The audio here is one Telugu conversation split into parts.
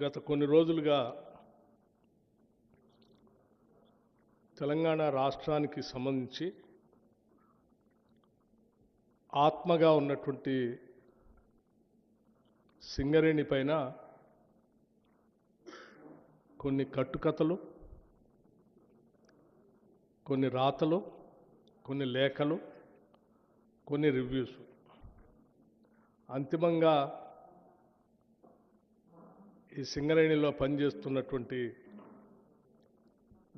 గత కొన్ని రోజులుగా తెలంగాణ రాష్ట్రానికి సంబంధించి ఆత్మగా ఉన్నటువంటి సింగరేణి పైన కొన్ని కట్టుకథలు, కొన్ని రాతలు, కొన్ని లేఖలు, కొన్ని రివ్యూస్, అంతిమంగా ఈ సింగరేణిలో పనిచేస్తున్నటువంటి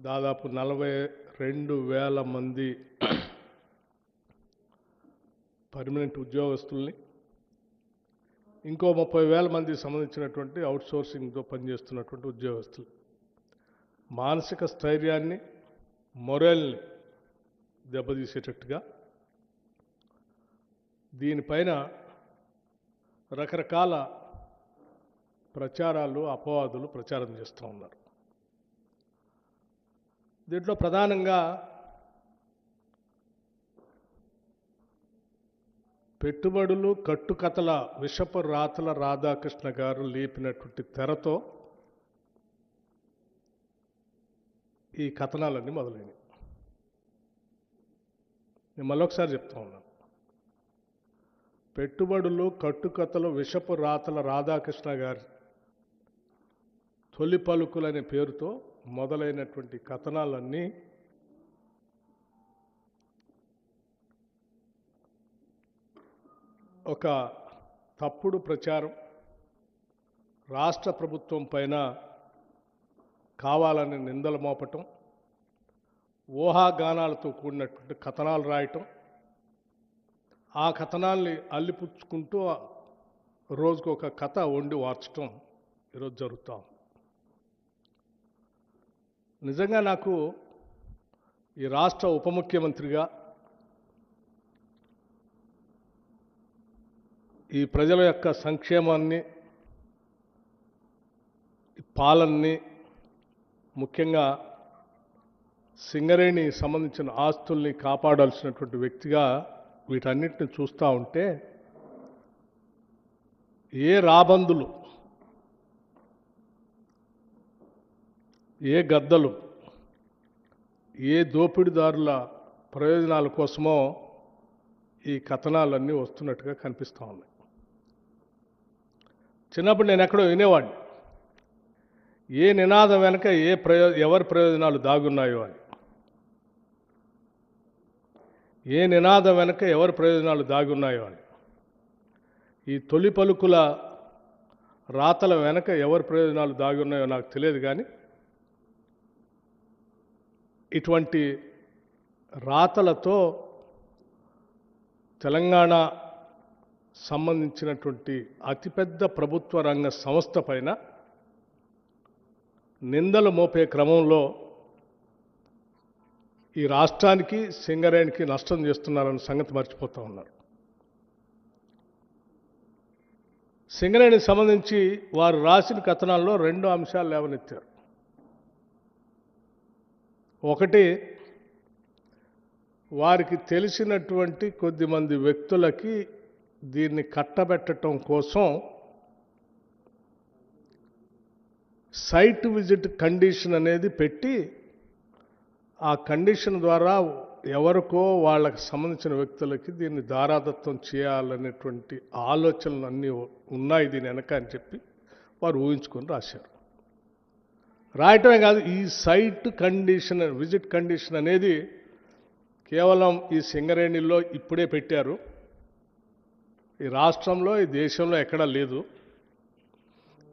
దాదాపు 42,000 మంది పర్మనెంట్ ఉద్యోగస్తుల్ని, ఇంకో 30,000 మంది సంబంధించినటువంటి అవుట్సోర్సింగ్తో పనిచేస్తున్నటువంటి ఉద్యోగస్తులు మానసిక స్థైర్యాన్ని, మొరల్ని దెబ్బతీసేటట్టుగా దీనిపైన రకరకాల ప్రచారాలు, అపవాదులు ప్రచారం చేస్తూ ఉన్నారు. దీంట్లో ప్రధానంగా పెట్టుబడులు, కట్టుకథల విషపు రాతల రాధాకృష్ణ గారు లేపినటువంటి తెరతో ఈ కథనాలన్నీ మొదలైనవి. నేను మళ్ళొకసారి చెప్తా ఉన్నాను. పెట్టుబడులు, కట్టుకథలు, విషపు రాతల రాధాకృష్ణ గారి తొలి పలుకులనే పేరుతో మొదలైనటువంటి కథనాలన్నీ ఒక తప్పుడు ప్రచారం, రాష్ట్ర ప్రభుత్వం పైన కావాలని నిందలు మోపటం, ఊహాగానాలతో కూడినటువంటి కథనాలు రాయటం, ఆ కథనాల్ని అల్లిపుచ్చుకుంటూ రోజుకు ఒక కథ వండి వార్చటం ఈరోజు జరుగుతాం. నిజంగా నాకు ఈ రాష్ట్ర ఉప ముఖ్యమంత్రిగా ఈ ప్రజల యొక్క సంక్షేమాన్ని, పాలనని, ముఖ్యంగా సింగరేణి సంబంధించిన ఆస్తుల్ని కాపాడాల్సినటువంటి వ్యక్తిగా వీటన్నిటిని చూస్తూ ఉంటే ఏ రాబందులు, ఏ గద్దలు, ఏ దోపిడీదారుల ప్రయోజనాల కోసమో ఈ కథనాలన్నీ వస్తున్నట్టుగా కనిపిస్తూ ఉన్నాయి. చిన్నప్పుడు నేను ఎక్కడో వినేవాడిని, ఏ నినాదం వెనక ఎవరి ప్రయోజనాలు దాగున్నాయో అని. ఏ నినాదం వెనక ఎవరి ప్రయోజనాలు దాగున్నాయో అని. ఈ తొలి పలుకుల రాతల వెనక ఎవరి ప్రయోజనాలు దాగున్నాయో నాకు తెలియదు, కానీ ఇటువంటి రాతలతో తెలంగాణ సంబంధించినటువంటి అతిపెద్ద ప్రభుత్వ రంగ సంస్థ పైన నిందలు మోపే క్రమంలో ఈ రాష్ట్రానికి, సింగరేణికి నష్టం చేస్తున్నారన్న సంగతి మర్చిపోతూ ఉన్నారు. సింగరేణికి సంబంధించి వారు రాసిన కథనాల్లో 2 అంశాలు లేవనెత్తారు. ఒకటి, వారికి తెలిసినటువంటి కొద్దిమంది వ్యక్తులకి దీన్ని కట్టబెట్టడం కోసం సైట్ విజిట్ కండిషన్ అనేది పెట్టి, ఆ కండిషన్ ద్వారా ఎవరికో వాళ్ళకి సంబంధించిన వ్యక్తులకి దీన్ని దారాదత్తం చేయాలనేటువంటి ఆలోచనలు అన్నీ ఉన్నాయి దీని వెనక అని చెప్పి వారు ఊహించుకొని రాశారు. రాయటమే కాదు, ఈ సైట్ కండిషన్, విజిట్ కండిషన్ అనేది కేవలం ఈ సింగరేణిలో ఇప్పుడే పెట్టారు. ఈ రాష్ట్రంలో, ఈ దేశంలో ఎక్కడా లేదు.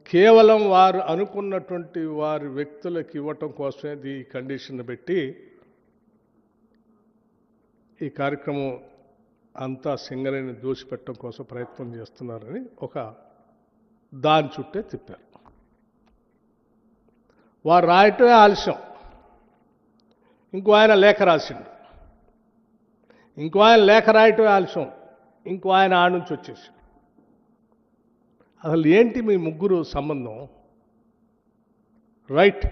కేవలం వారు అనుకున్నటువంటి వారి వ్యక్తులకు ఇవ్వటం కోసమే ఈ కండిషన్ పెట్టి ఈ కార్యక్రమం అంతా సింగరేణిని దోషిపెట్టడం కోసం ప్రయత్నం చేస్తున్నారని ఒక దాని చుట్టే తిప్పారు. వారు రాయటమే ఆలస్యం. ఇంకో ఆయన లేఖ రాసిండు, ఇంకో ఆయన లేఖ రాయటమే ఆలస్యం, ఇంకో ఆయన ఆడ నుంచి వచ్చేసి. అసలు ఏంటి మీ ముగ్గురు సంబంధం? రైట్,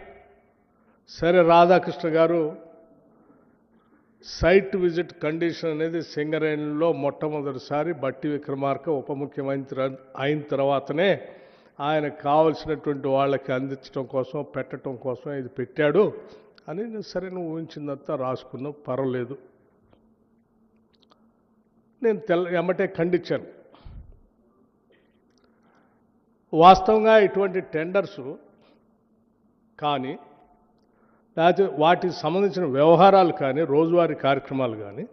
సరే, రాధాకృష్ణ గారు సైట్ విజిట్ కండిషన్ అనేది సింగరేణిలో మొట్టమొదటిసారి బట్టి విక్రమార్క ఉప ముఖ్యమంత్రి అయిన తర్వాతనే ఆయనకు కావలసినటువంటి వాళ్ళకి అందించడం కోసం పెట్టడం కోసం ఇది పెట్టాడు అని సరే నువ్వు ఊహించిందంతా రాసుకున్నావు, పర్వాలేదు. నేను ఎమ్మటే ఖండించాను. వాస్తవంగా ఇటువంటి టెండర్స్ కానీ లేకపోతే వాటికి సంబంధించిన వ్యవహారాలు కానీ రోజువారీ కార్యక్రమాలు కానీ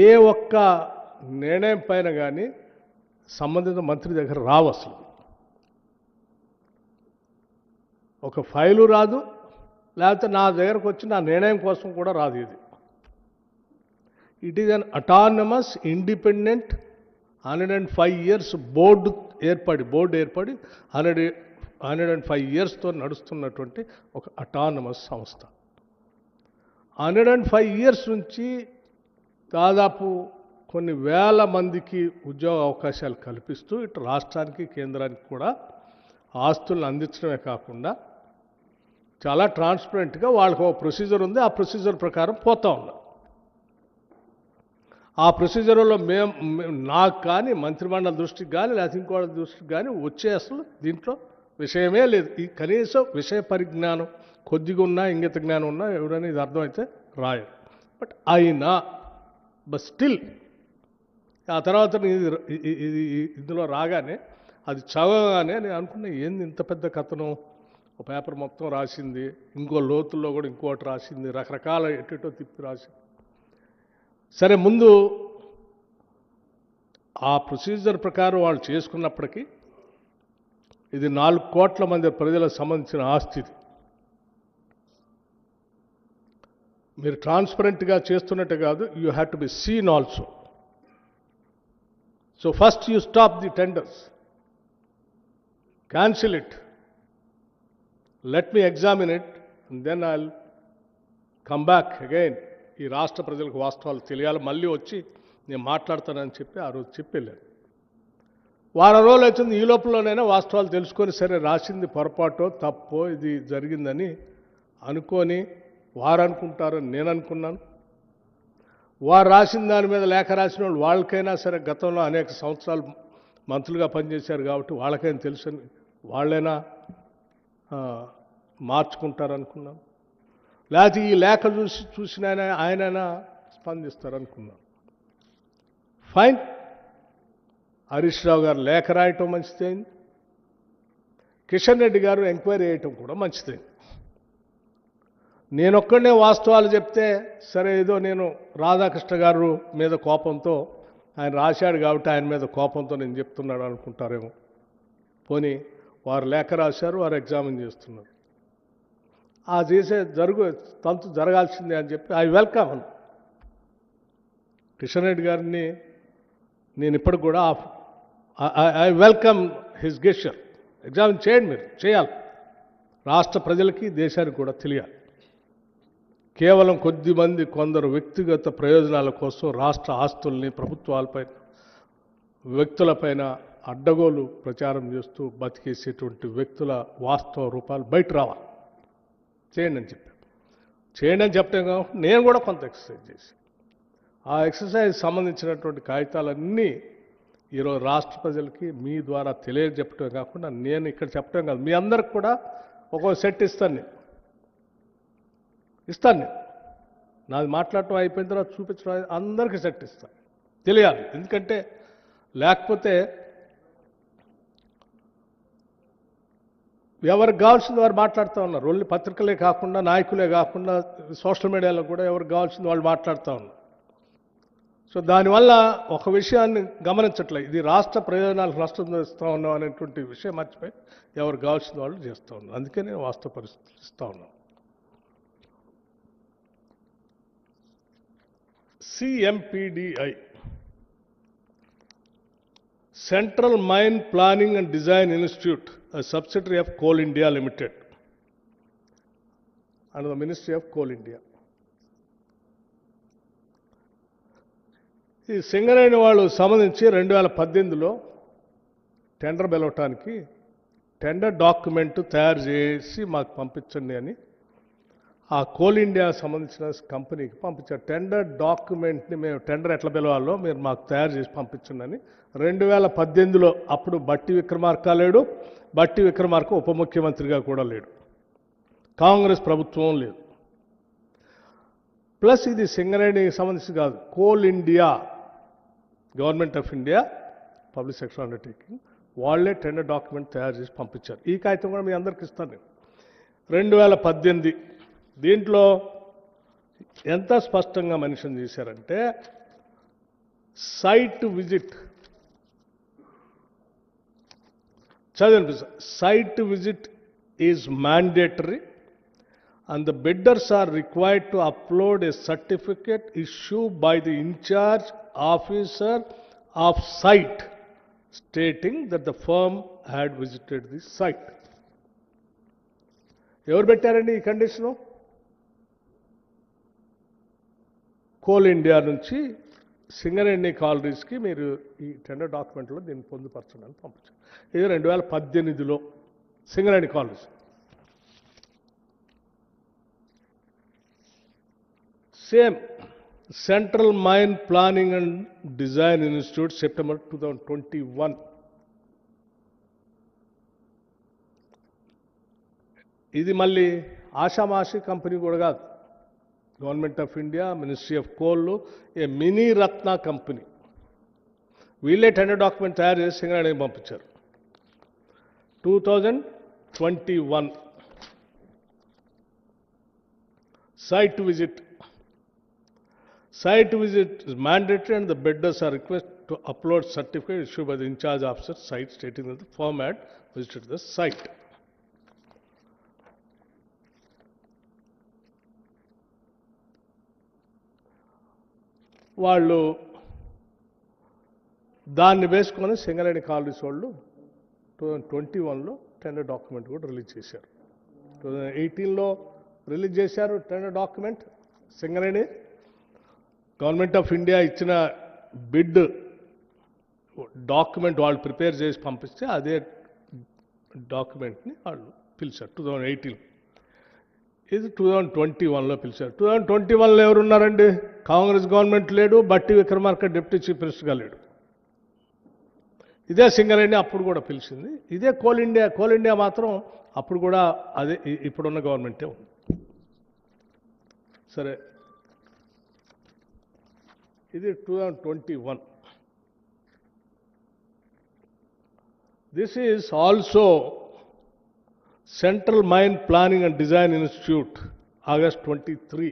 ఏ ఒక్క నిర్ణయం పైన కానీ సంబంధిత మంత్రి దగ్గర రావు. అసలు ఒక ఫైలు రాదు, లేకపోతే నా దగ్గరకు వచ్చి నా నిర్ణయం కోసం కూడా రాదు. ఇది it is an autonomous independent 105 years board ఏర్పడి 105 yearsతో నడుస్తున్నటువంటి ఒక అటానమస్ సంస్థ. 105 years నుంచి దాదాపు కొన్ని వేల మందికి ఉద్యోగ అవకాశాలు కల్పిస్తూ ఇటు రాష్ట్రానికి కేంద్రానికి కూడా ఆస్తులను అందించడమే కాకుండా చాలా ట్రాన్స్పరెంట్గా వాళ్ళకు ఒక ప్రొసీజర్ ఉంది. ఆ ప్రొసీజర్ ప్రకారం పోతా ఉన్నాం. ఆ ప్రొసీజర్లో నాకు కానీ మంత్రిమండలి దృష్టికి కానీ లేకపోతే ఇంకోటి దృష్టికి కానీ వచ్చే అసలు దీంట్లో విషయమే లేదు. ఈ కనీసం విషయ పరిజ్ఞానం కొద్దిగా ఉన్నా, ఇంగిత జ్ఞానం ఉన్నా ఎవరైనా ఇది అర్థమైతే రాయరు. బట్ అయినా స్టిల్ ఆ తర్వాత ఇది ఇందులో రాగానే అది చదవగానే నేను అనుకున్నా, ఏంది ఇంత పెద్ద కథనం, ఒక పేపర్ మొత్తం రాసింది, ఇంకో లోతుల్లో కూడా ఇంకోటి రాసింది, రకరకాల ఎటో తిప్పి రాసింది. సరే, ముందు ఆ ప్రొసీజర్ ప్రకారం వాళ్ళు చేసుకున్నప్పటికీ ఇది 4 కోట్ల మంది ప్రజలకు సంబంధించిన ఆస్తి. మీరు ట్రాన్స్పరెంట్గా చేస్తున్నట్టే కాదు, you have to be seen also. So first you stop the tenders, cancel it, let me examine it, and then I will come back again. ఈ రాష్ట్ర ప్రజలకు వాస్తవాలు తెలియాలి, మళ్ళీ వచ్చి నేను మాట్లాడతానని చెప్పి ఆ రోజు చెప్పి వెళ్ళాను. వారం రోజులు అవుతుంది. ఈ లోపలనైనా వాస్తవాలు తెలుసుకొని సరే రాసింది పొరపాటో తప్పో ఇది జరిగిందని అనుకొని వారు అనుకుంటారని నేను అనుకున్నాను. వారు రాసిన దాని మీద లేఖ రాసిన వాళ్ళు వాళ్ళకైనా సరే గతంలో అనేక సంవత్సరాలు మంత్రులుగా పనిచేశారు కాబట్టి వాళ్ళకైనా తెలుసని వాళ్ళైనా మార్చుకుంటారనుకున్నాను. లేకపోతే ఈ లేఖ చూసిన ఆయనైనా స్పందిస్తారనుకున్నాను. ఫైన్, హరీష్ రావు గారు లేఖ రాయటం మంచిదైంది, కిషన్ రెడ్డి గారు ఎంక్వైరీ చేయటం కూడా మంచిదైంది. నేనొక్కడనే వాస్తవాలు చెప్తే సరే ఏదో నేను రాధాకృష్ణ గారు మీద కోపంతో ఆయన రాశాడు కాబట్టి ఆయన మీద కోపంతో నేను చెప్తున్నాడు అనుకుంటారేమో. పోనీ వారు లేఖ రాశారు, వారు ఎగ్జామిన్ చేస్తున్నారు, ఆ చేసే తంతు జరగాల్సిందే అని చెప్పి ఐ వెల్కమ్ అను. కిషన్ రెడ్డి గారిని నేను ఇప్పటికి కూడా I welcome his gesture. Examine చేయండి, మీరు చేయాలి, రాష్ట్ర ప్రజలకి దేశానికి కూడా తెలియాలి. కేవలం కొద్దిమంది కొందరు వ్యక్తిగత ప్రయోజనాల కోసం రాష్ట్ర ఆస్తుల్ని ప్రభుత్వాలపైన వ్యక్తులపైన అడ్డగోలు ప్రచారం చేస్తూ బతికేసేటువంటి వ్యక్తుల వాస్తవ రూపాలు బయట రావాలి. చేయండి అని చెప్పాను. చేయండి అని చెప్పడం కాబట్టి నేను కూడా కొంత ఎక్సర్సైజ్ చేసి ఆ ఎక్సర్సైజ్ సంబంధించినటువంటి కాగితాలన్నీ ఈరోజు రాష్ట్ర ప్రజలకి మీ ద్వారా తెలియజెప్పటమే కాకుండా నేను ఇక్కడ చెప్పడం కాదు, మీ అందరికి కూడా ఒక్కో సెట్ ఇస్తాను. నాది మాట్లాడటం అయిపోయిన తర్వాత చూపించడం అందరికీ సెట్ ఇస్తాను, తెలియాలి. ఎందుకంటే లేకపోతే ఎవరికి కావాల్సింది వారు మాట్లాడుతూ ఉన్నారు. ఓన్లీ పత్రికలే కాకుండా, నాయకులే కాకుండా, సోషల్ మీడియాలో కూడా ఎవరికి కావాల్సింది వాళ్ళు మాట్లాడుతూ ఉన్నారు. సో దానివల్ల ఒక విషయాన్ని గమనించట్లే, ఇది రాష్ట్ర ప్రయోజనాలకు నష్టం చేస్తూ ఉన్నాం అనేటువంటి విషయం మర్చిపోయి ఎవరు కావాల్సిన వాళ్ళు చేస్తూ ఉన్నారు. అందుకే నేను వాస్తవ పరిస్థితులు ఇస్తూ ఉన్నాను. CMPDI, Central Mine Planning and Design Institute, a subsidiary of Coal India Limited, under the Ministry of Coal India. ఈ సింగరేణి వాళ్ళు సంబంధించి 2018లో టెండర్ పిలవటానికి టెండర్ డాక్యుమెంట్ తయారు చేసి మాకు పంపించండి అని ఆ కోల్ ఇండియా సంబంధించిన కంపెనీకి పంపించారు. టెండర్ డాక్యుమెంట్ని మేము టెండర్ ఎట్లా పిలవాలో మీరు మాకు తయారు చేసి పంపించండి 2018లో అప్పుడు బట్టి విక్రమార్క లేడు, బట్టి విక్రమార్క ఉప ముఖ్యమంత్రిగా కూడా లేడు, కాంగ్రెస్ ప్రభుత్వం లేదు. ప్లస్ ఇది సింగరేణికి సంబంధించి కాదు, coal India, government of India public sector undertaking, వాళ్ళే టెండర్ డాక్యుమెంట్ తయారు చేసి పంపించారు. ఈ కాగితం కూడా మీ అందరికి ఇస్తాను నేను. 2018 దీంట్లో ఎంత స్పష్టంగా మెన్షన్ చేశారంటే సైట్ విజిట్, చదవండి, site visit is mandatory and the bidders are required to upload a certificate issued by the incharge officer of site stating that the firm had visited the site. ఎవరు పెట్టారండి ఈ కండిషను? కోల్ ఇండియా నుంచి సింగరేణి కాలరీస్కి మీరు ఈ టెండర్ డాక్యుమెంట్లో దీన్ని పొందుపరచడానికి పంపించారు. ఇది 2018లో Singareni collieries. Same central mine planning and design institute September 2021. ఇది మళ్ళీ ఆషామాషి కంపెనీ కూడా కాదు, government of India, ministry of coal, a mini ratna company. వీళ్ళే టెండర్ డాక్యుమెంట్ తయారు చేసి సింగరేణికి పంపించారు. 2021 site visit. Site visit is mandatory and the bidders are requested to upload certificate issued by the in-charge officer site stating that the firm had visited the site. వాళ్ళు దాన్ని వేసుకొని సింగరేణి కాలనీస్ వాళ్ళు 2021లో టెండర్ డాక్యుమెంట్ కూడా రిలీజ్ చేశారు. 2018లో రిలీజ్ చేశారు tender document. Singareni government of India ఇచ్చిన బిడ్ డాక్యుమెంట్ వాళ్ళు ప్రిపేర్ చేసి పంపిస్తే అదే డాక్యుమెంట్ని వాళ్ళు పిలిచారు 2018. ఇది 2021లో పిలిచారు. 2021లో ఎవరున్నారండి? కాంగ్రెస్ గవర్నమెంట్ లేడు, బట్టి విక్రమార్క డిప్యూటీ చీఫ్ మినిస్టర్గా లేడు. ఇదే సింగరేణి అప్పుడు కూడా పిలిచింది. ఇదే కోల్ ఇండియా. కోల్ ఇండియా మాత్రం అప్పుడు కూడా అదే ఇప్పుడున్న గవర్నమెంటే ఉంది. సరే, ఇది 2021. This is also Central Mine Planning and Design Institute, August 23.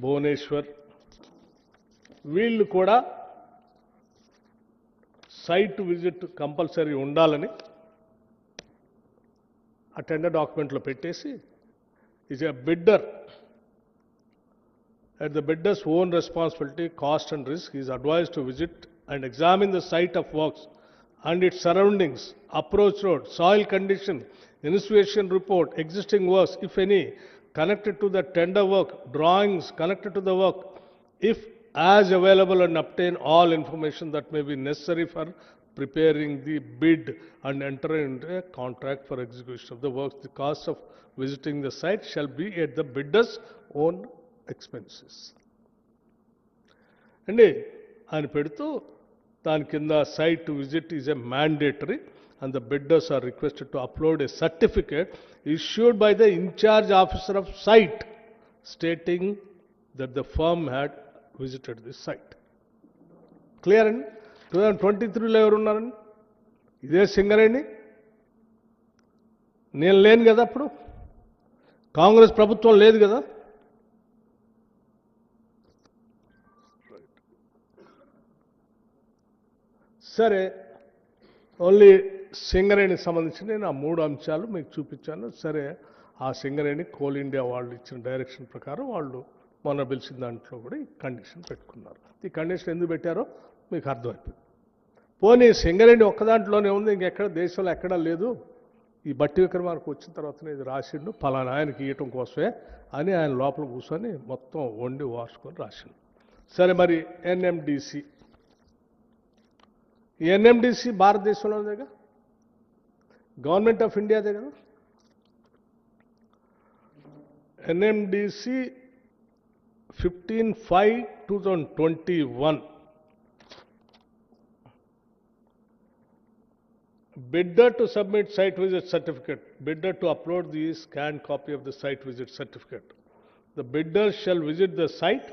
Bhubaneswar. వీళ్ళు కూడా సైట్ విజిట్ కంపల్సరీ ఉండాలని ఆ టెండర్ డాక్యుమెంట్లో పెట్టేసి, is a bidder at the bidder's own responsibility, cost and risk, he is advised to visit and examine the site of works and its surroundings, approach road, soil condition, initiation report, existing works, if any, connected to the tender work, drawings connected to the work, if as available, and obtain all information that may be necessary for preparing the bid and enter into a contract for execution of the works. The cost of visiting the site shall be at the bidder's own expenses. అండి అని పెడుతూ దాని కింద site visit is a mandatory and the bidders are requested to upload a certificate issued by the in-charge officer of site stating that the firm had visited this site. Clear అండి? 2023లో ఎవరున్నారండి? ఇదే సింగరేణి. నేను లేను కదా అప్పుడు, కాంగ్రెస్ ప్రభుత్వం లేదు కదా. సరే, ఓన్లీ సింగరేణికి సంబంధించి నేను ఆ 3 అంశాలు మీకు చూపించాను. సరే, ఆ సింగరేణి కోల్ ఇండియా వాళ్ళు ఇచ్చిన డైరెక్షన్ ప్రకారం వాళ్ళు మొన్న పిలిచిన దాంట్లో కూడా ఈ కండిషన్ పెట్టుకున్నారు. ఈ కండిషన్ ఎందుకు పెట్టారో మీకు అర్థమైపోయింది. పోనీ సింగరేణి ఒక్క దాంట్లోనే ఉంది, ఇంకెక్కడ దేశంలో ఎక్కడా లేదు. ఈ బట్టి విక్రమార్క వచ్చిన తర్వాతనే ఇది రాసిండు, పలానా ఆయనకి ఇవ్వటం కోసమే అని ఆయన లోపల కూర్చొని మొత్తం వండి వార్చుకొని రాసిండు. సరే, మరి ఎన్ఎండిసి, ఈ ఎన్ఎండిసి భారతదేశంలోదే కదా, గవర్నమెంట్ ఆఫ్ ఇండియాదే కదా. NMDC 15/5/2021. Bidder to submit site visit certificate. Bidder to upload the scanned copy of the site visit certificate. The bidder shall visit the site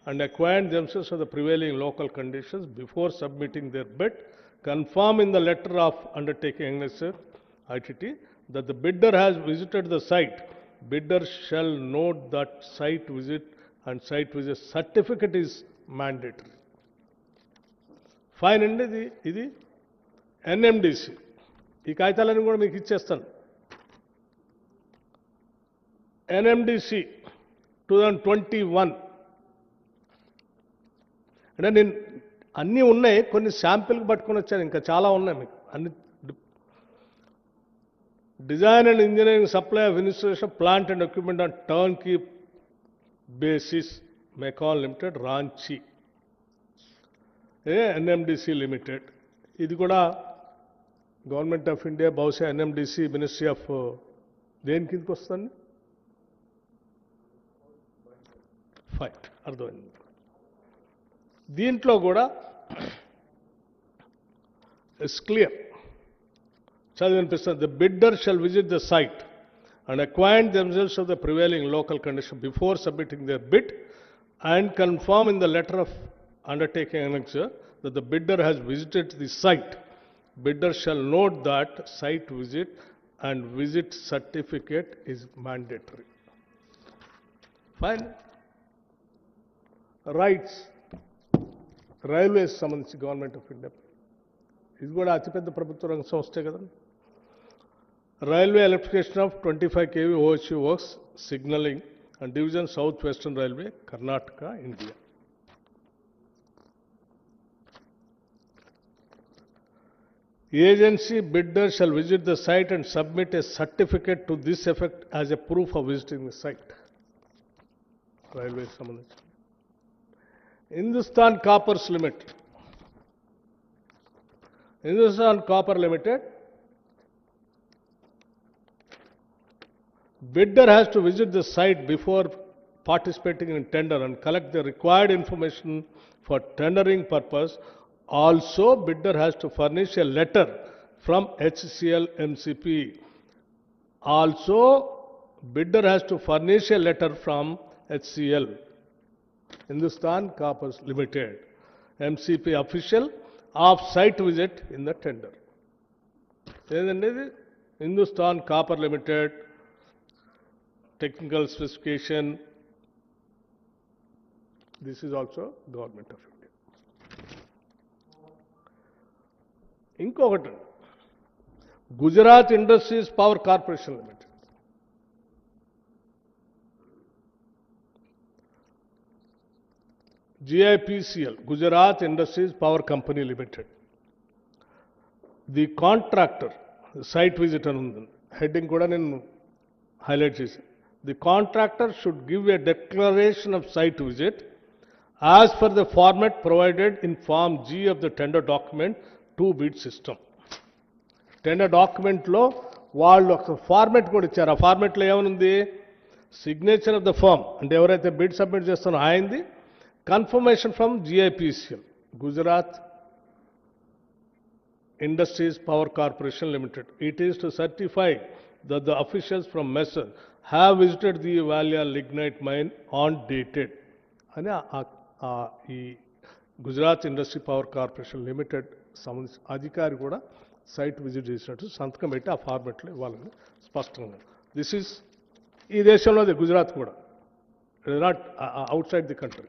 and acquaint themselves with the prevailing local conditions before submitting their bid. Confirm in the letter of undertaking annexure ITT that the bidder has visited the site. Bidder shall note that site visit and site visit certificate is mandatory. Fine అండి ఇది NMDC. ఈ కాగితాలన్నీ కూడా మీకు ఇచ్చేస్తాను. NMDC 2021 అంటే నేను అన్నీ ఉన్నాయి, కొన్ని శాంపిల్కి పట్టుకొని వచ్చాను, ఇంకా చాలా ఉన్నాయి మీకు అన్ని. Design and engineering supply of installation plant and equipment on turnkey basis MECON limited Ranchi NMDC limited. ఇది కూడా గవర్నమెంట్ ఆఫ్ ఇండియా, బహుశా NMDC మినిస్ట్రీ ఆఫ్ దేని కిందకి వస్తుంది? ఫైట్ అర్థమైంది. దీంట్లో కూడా ఇట్స్ క్లియర్, చదివినిపిస్తుంది. The bidder shall visit the site and acquaint themselves of the prevailing local condition before submitting their bid and confirm in the letter of undertaking annexure that the bidder has visited the site. Bidder shall note that site visit and visit certificate is mandatory. Fine. Rights. Railways సంబంధించి గవర్నమెంట్ ఆఫ్ ఇండియా, ఇది కూడా అతిపెద్ద ప్రభుత్వ రంగ సంస్థే కదండి. Railway electrification of 25 kV OHV works, signaling and division South Western Railway, Karnataka, India. Agency bidder shall visit the site and submit a certificate to this effect as a proof of visiting the site. Railway సంబంధించి. Hindustan Coppers Limited. Hindustan Copper Limited. Bidder has to visit the site before participating in tender and collect the required information for tendering purpose. Also, bidder has to furnish a letter from HCL MCP. Also, bidder has to furnish a letter from HCL, Hindustan Coppers Limited, MCP official of site visit in the tender. Hindustan Copper Limited, technical specification. This is also Government of India. ఇంకొకటి Gujarat industries power corporation limited. GIPCL, Gujarat Industries Power Company Limited. The contractor, site visit అని ఉంది, హెడ్డింగ్ కూడా నేను హైలైట్ చేశాను. The contractor should give a declaration of site visit as per the format provided in Form G of the tender document to bid system. Tender document లో వాళ్ళు ఒక ఫార్మెట్ కూడా ఇచ్చారు. ఆ ఫార్మెట్లో ఏమనుంది? సిగ్నేచర్ ఆఫ్ ద ఫర్మ్, అంటే ఎవరైతే బిడ్ సబ్మిట్ చేస్తారో ఆయనది, confirmation from GIPCL, Gujarat industries power corporation limited. It is to certify that the officials from MESSER have visited the Valia lignite mine on dated అని ఈ Gujarat industry power corporation limited సంబంధించిన అధికారి కూడా సైట్ విజిట్ చేసినట్టు సంతకం పెట్టి ఆ ఫార్మెట్లో ఇవ్వాలని స్పష్టంగా. దిస్ ఈజ్ ఈ దేశంలోదే, గుజరాత్ కూడా, it is not out side the country.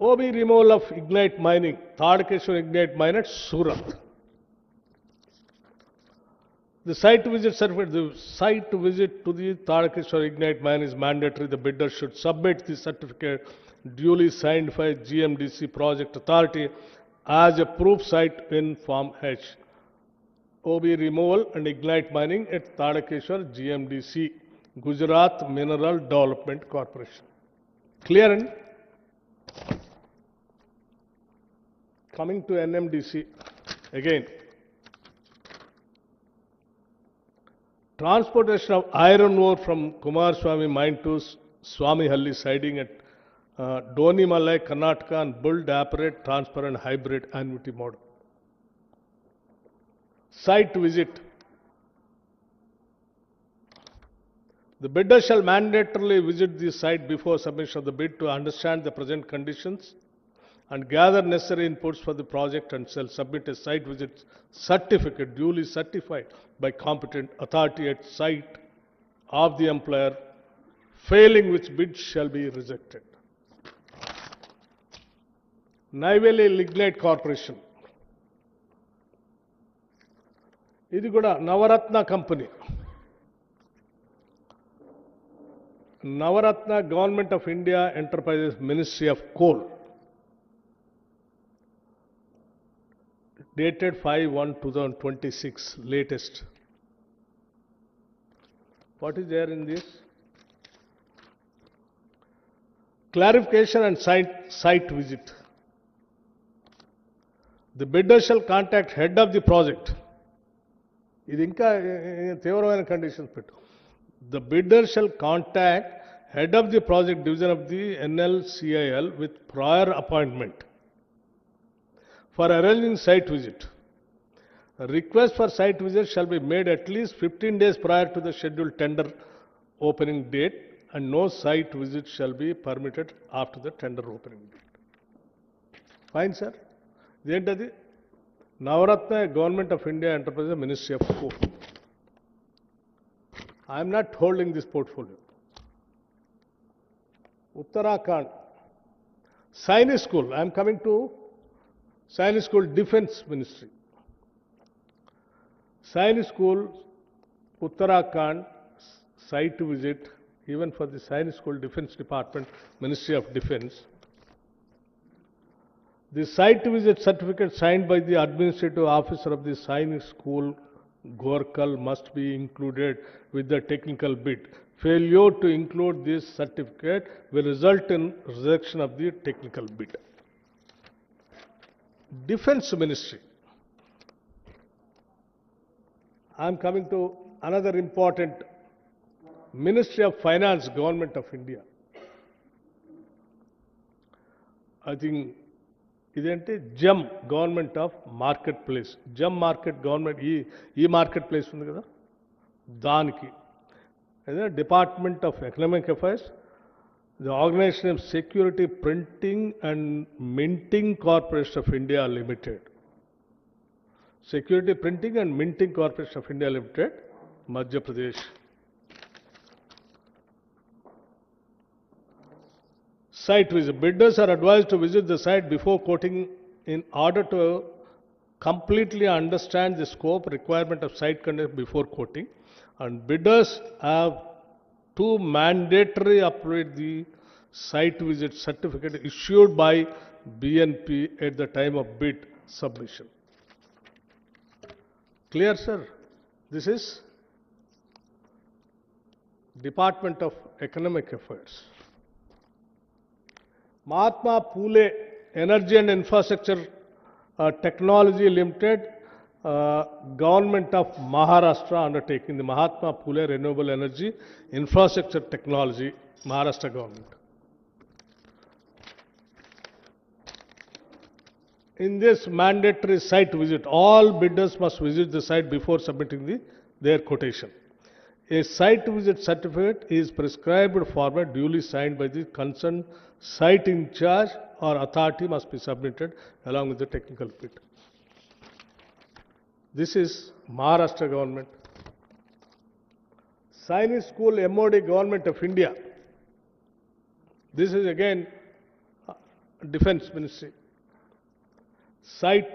OB removal of ignite mining, Tadakeshwar ignite mine at Surat. The site visit certificate, the site visit to the Tadakeshwar ignite mine is mandatory. The bidder should submit the certificate duly signed by GMDC project authority as a proof site in Form H. OB removal and ignite mining at Tadakeshwar GMDC, Gujarat Mineral Development Corporation. Clear? And coming to NMDC again. Transportation of iron ore from Kumaraswamy mine to Swamihalli siding at Donimalai, Karnataka, and build, operate, transfer, and hybrid annuity model. Site visit. The bidder shall mandatorily visit the site before submission of the bid to understand the present conditions and gather necessary inputs for the project, and shall submit a site visit certificate duly certified by competent authority at site of the employer, failing which bid shall be rejected. Neyveli Lignite Corporation. ఇది కూడా నవరత్న company. Navaratna Government of India Enterprises Ministry of Coal, dated 5/1/2026, latest. What is there in this? Clarification and site visit. The bidder shall contact head of the project. ఇది ఇంకా తీవ్రమైన కండిషన్స్ పెట్టు. The bidder shall contact head of the project division of the NLCIL with prior appointment for arranging site visit. A request for site visit shall be made at least 15 days prior to the scheduled tender opening date, and no site visit shall be permitted after the tender opening date. Fine, sir. Identadi Navaratna Government of India Enterprises Ministry of Coal. I am not holding this portfolio. Uttarakhand, Sainik School. I am coming to Sainik School Defence Ministry. Sainik School, Uttarakhand, site visit, even for the Sainik School Defence Department, Ministry of Defence. The site visit certificate signed by the administrative officer of the Sainik School Gorkal must be included with the technical bid. Failure to include this certificate will result in rejection of the technical bid. Defence Ministry. I am coming to another important Ministry of Finance, Government of India. I think ఇదేంటి GeM government of marketplace. GeM market government e market place ఉంది కదా, దానికి అదే department of economic affairs, the organisation of security printing and minting corporation of India limited. Security printing and minting corporation of India limited, Madhya Pradesh. Site visit. Bidders are advised to visit the site before quoting in order to completely understand the scope requirement of site condition before quoting, and bidders have to mandatory upload the site visit certificate issued by BNP at the time of bid submission. Clear, sir? This is Department of Economic Affairs. Mahatma Phule Energy and Infrastructure Technology Limited, Government of Maharashtra undertaking, the Mahatma Phule Renewable Energy Infrastructure Technology, Maharashtra Government. In this mandatory site visit, all bidders must visit the site before submitting their quotation. A site visit certificate is prescribed format duly signed by the concerned site in charge or authority must be submitted along with the technical bid. This is Maharashtra government. Sainik School MOD Government of India. This is again Defence Ministry. Site,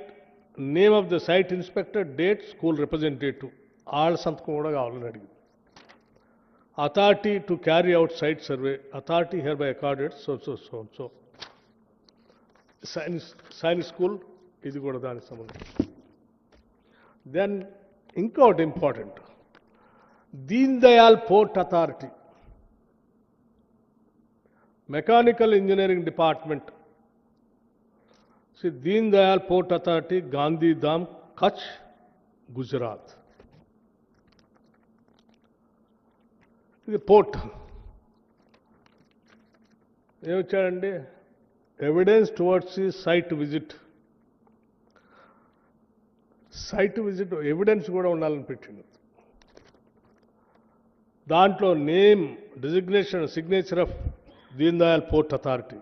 name of the site inspector, date, school representative. All సంతకం కూడా కావాలని అడిగింది. Authority to carry out site survey. Authority hereby accorded so. Sainik School, ఇది కూడా దానికి సంబంధించి. Then ఇంకోటి important, Deen Dayal port authority, mechanical engineering department. Deen Dayal port authority, Gandhidham, Kutch, Gujarat. ఇది పోర్ట్ ఏమొచ్చాడండి, evidence towards the site visit. Site visit evidence కూడా ఉండాలని పెట్టింది. దాంట్లో name, designation, signature of Deen Dayal port authority,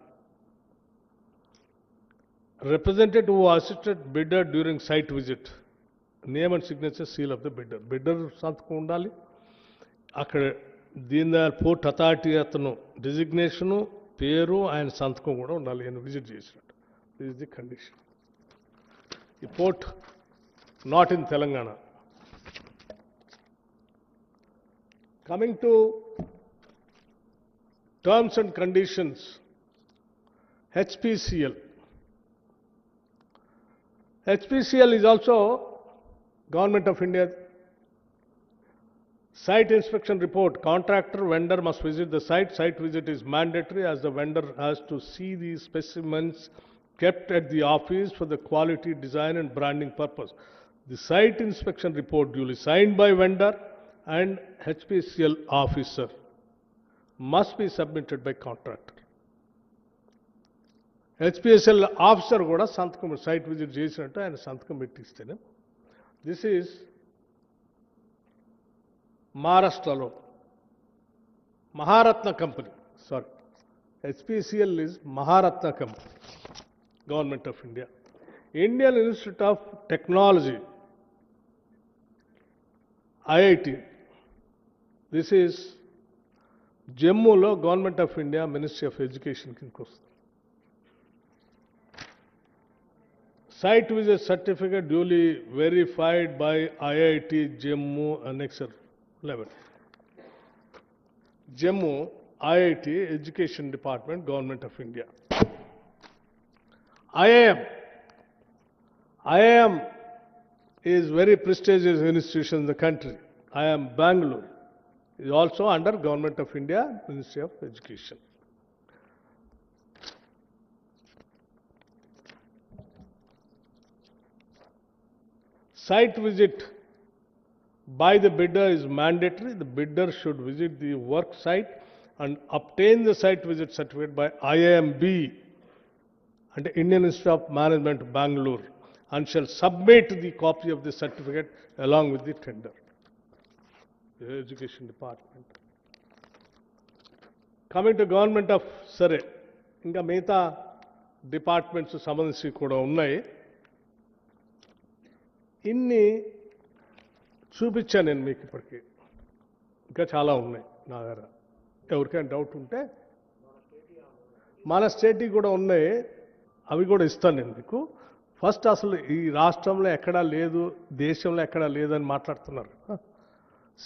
representative who assisted bidder during site visit, name and signature, seal of the bidder. Bidder సంతకం ఉండాలి. అక్కడ దీన్ దయాల్ పోర్ట్ అథారిటీ అతను డిజిగ్నేషను, పేరు, ఆయన సంతకం కూడా ఉండాలి ఆయన విజిట్ చేసినట్టు. This is the condition. ఈ port not in Telangana. Coming to terms and conditions, HPCL. HPCL is also Government of India. Site inspection report. Contractor, vendor must visit the site. Site visit is mandatory as the vendor has to see the specimens kept at the office for the quality, design and branding purpose. The site inspection report duly signed by vendor and HPCL officer must be submitted by contractor. HPCL officer కూడా సంతకం, సైట్ విజిట్ చేసినట్టు ఆయన సంతకం పెట్టిస్తేనే. దిస్ ఈజ్ మహారాష్ట్రలో Maharatna company, sorry, HPCL is Maharatna company, government of India. Indian institute of technology, IIT, this is జమ్మూలో government of India ministry of education కిందకి వస్తుంది. Site visit certificate duly verified by IIT Jammu, Annexure 11. Jammu, IIT, Education Department, Government of India. IIM is very prestigious institution in the country. IIM Bangalore is also under Government of India, Ministry of Education. Site visit by the bidder is mandatory. The bidder should visit the work site and obtain the site visit certificate by IIMB and Indian Institute of Management, Bangalore, and shall submit the copy of the certificate along with the tender. The Education Department. Coming to Government of Sare, ఇంకా మిగతా డిపార్ట్మెంట్స్ సంబంధించి కూడా ఉన్నాయి. ఇన్ని చూపించాను నేను మీకు ఇప్పటికీ, ఇంకా చాలా ఉన్నాయి నా దగ్గర. ఎవరికైనా డౌట్ ఉంటే మన స్టేట్కి కూడా ఉన్నాయి, అవి కూడా ఇస్తాను నేను మీకు. ఫస్ట్ అసలు ఈ రాష్ట్రంలో ఎక్కడా లేదు, దేశంలో ఎక్కడా లేదని మాట్లాడుతున్నారు.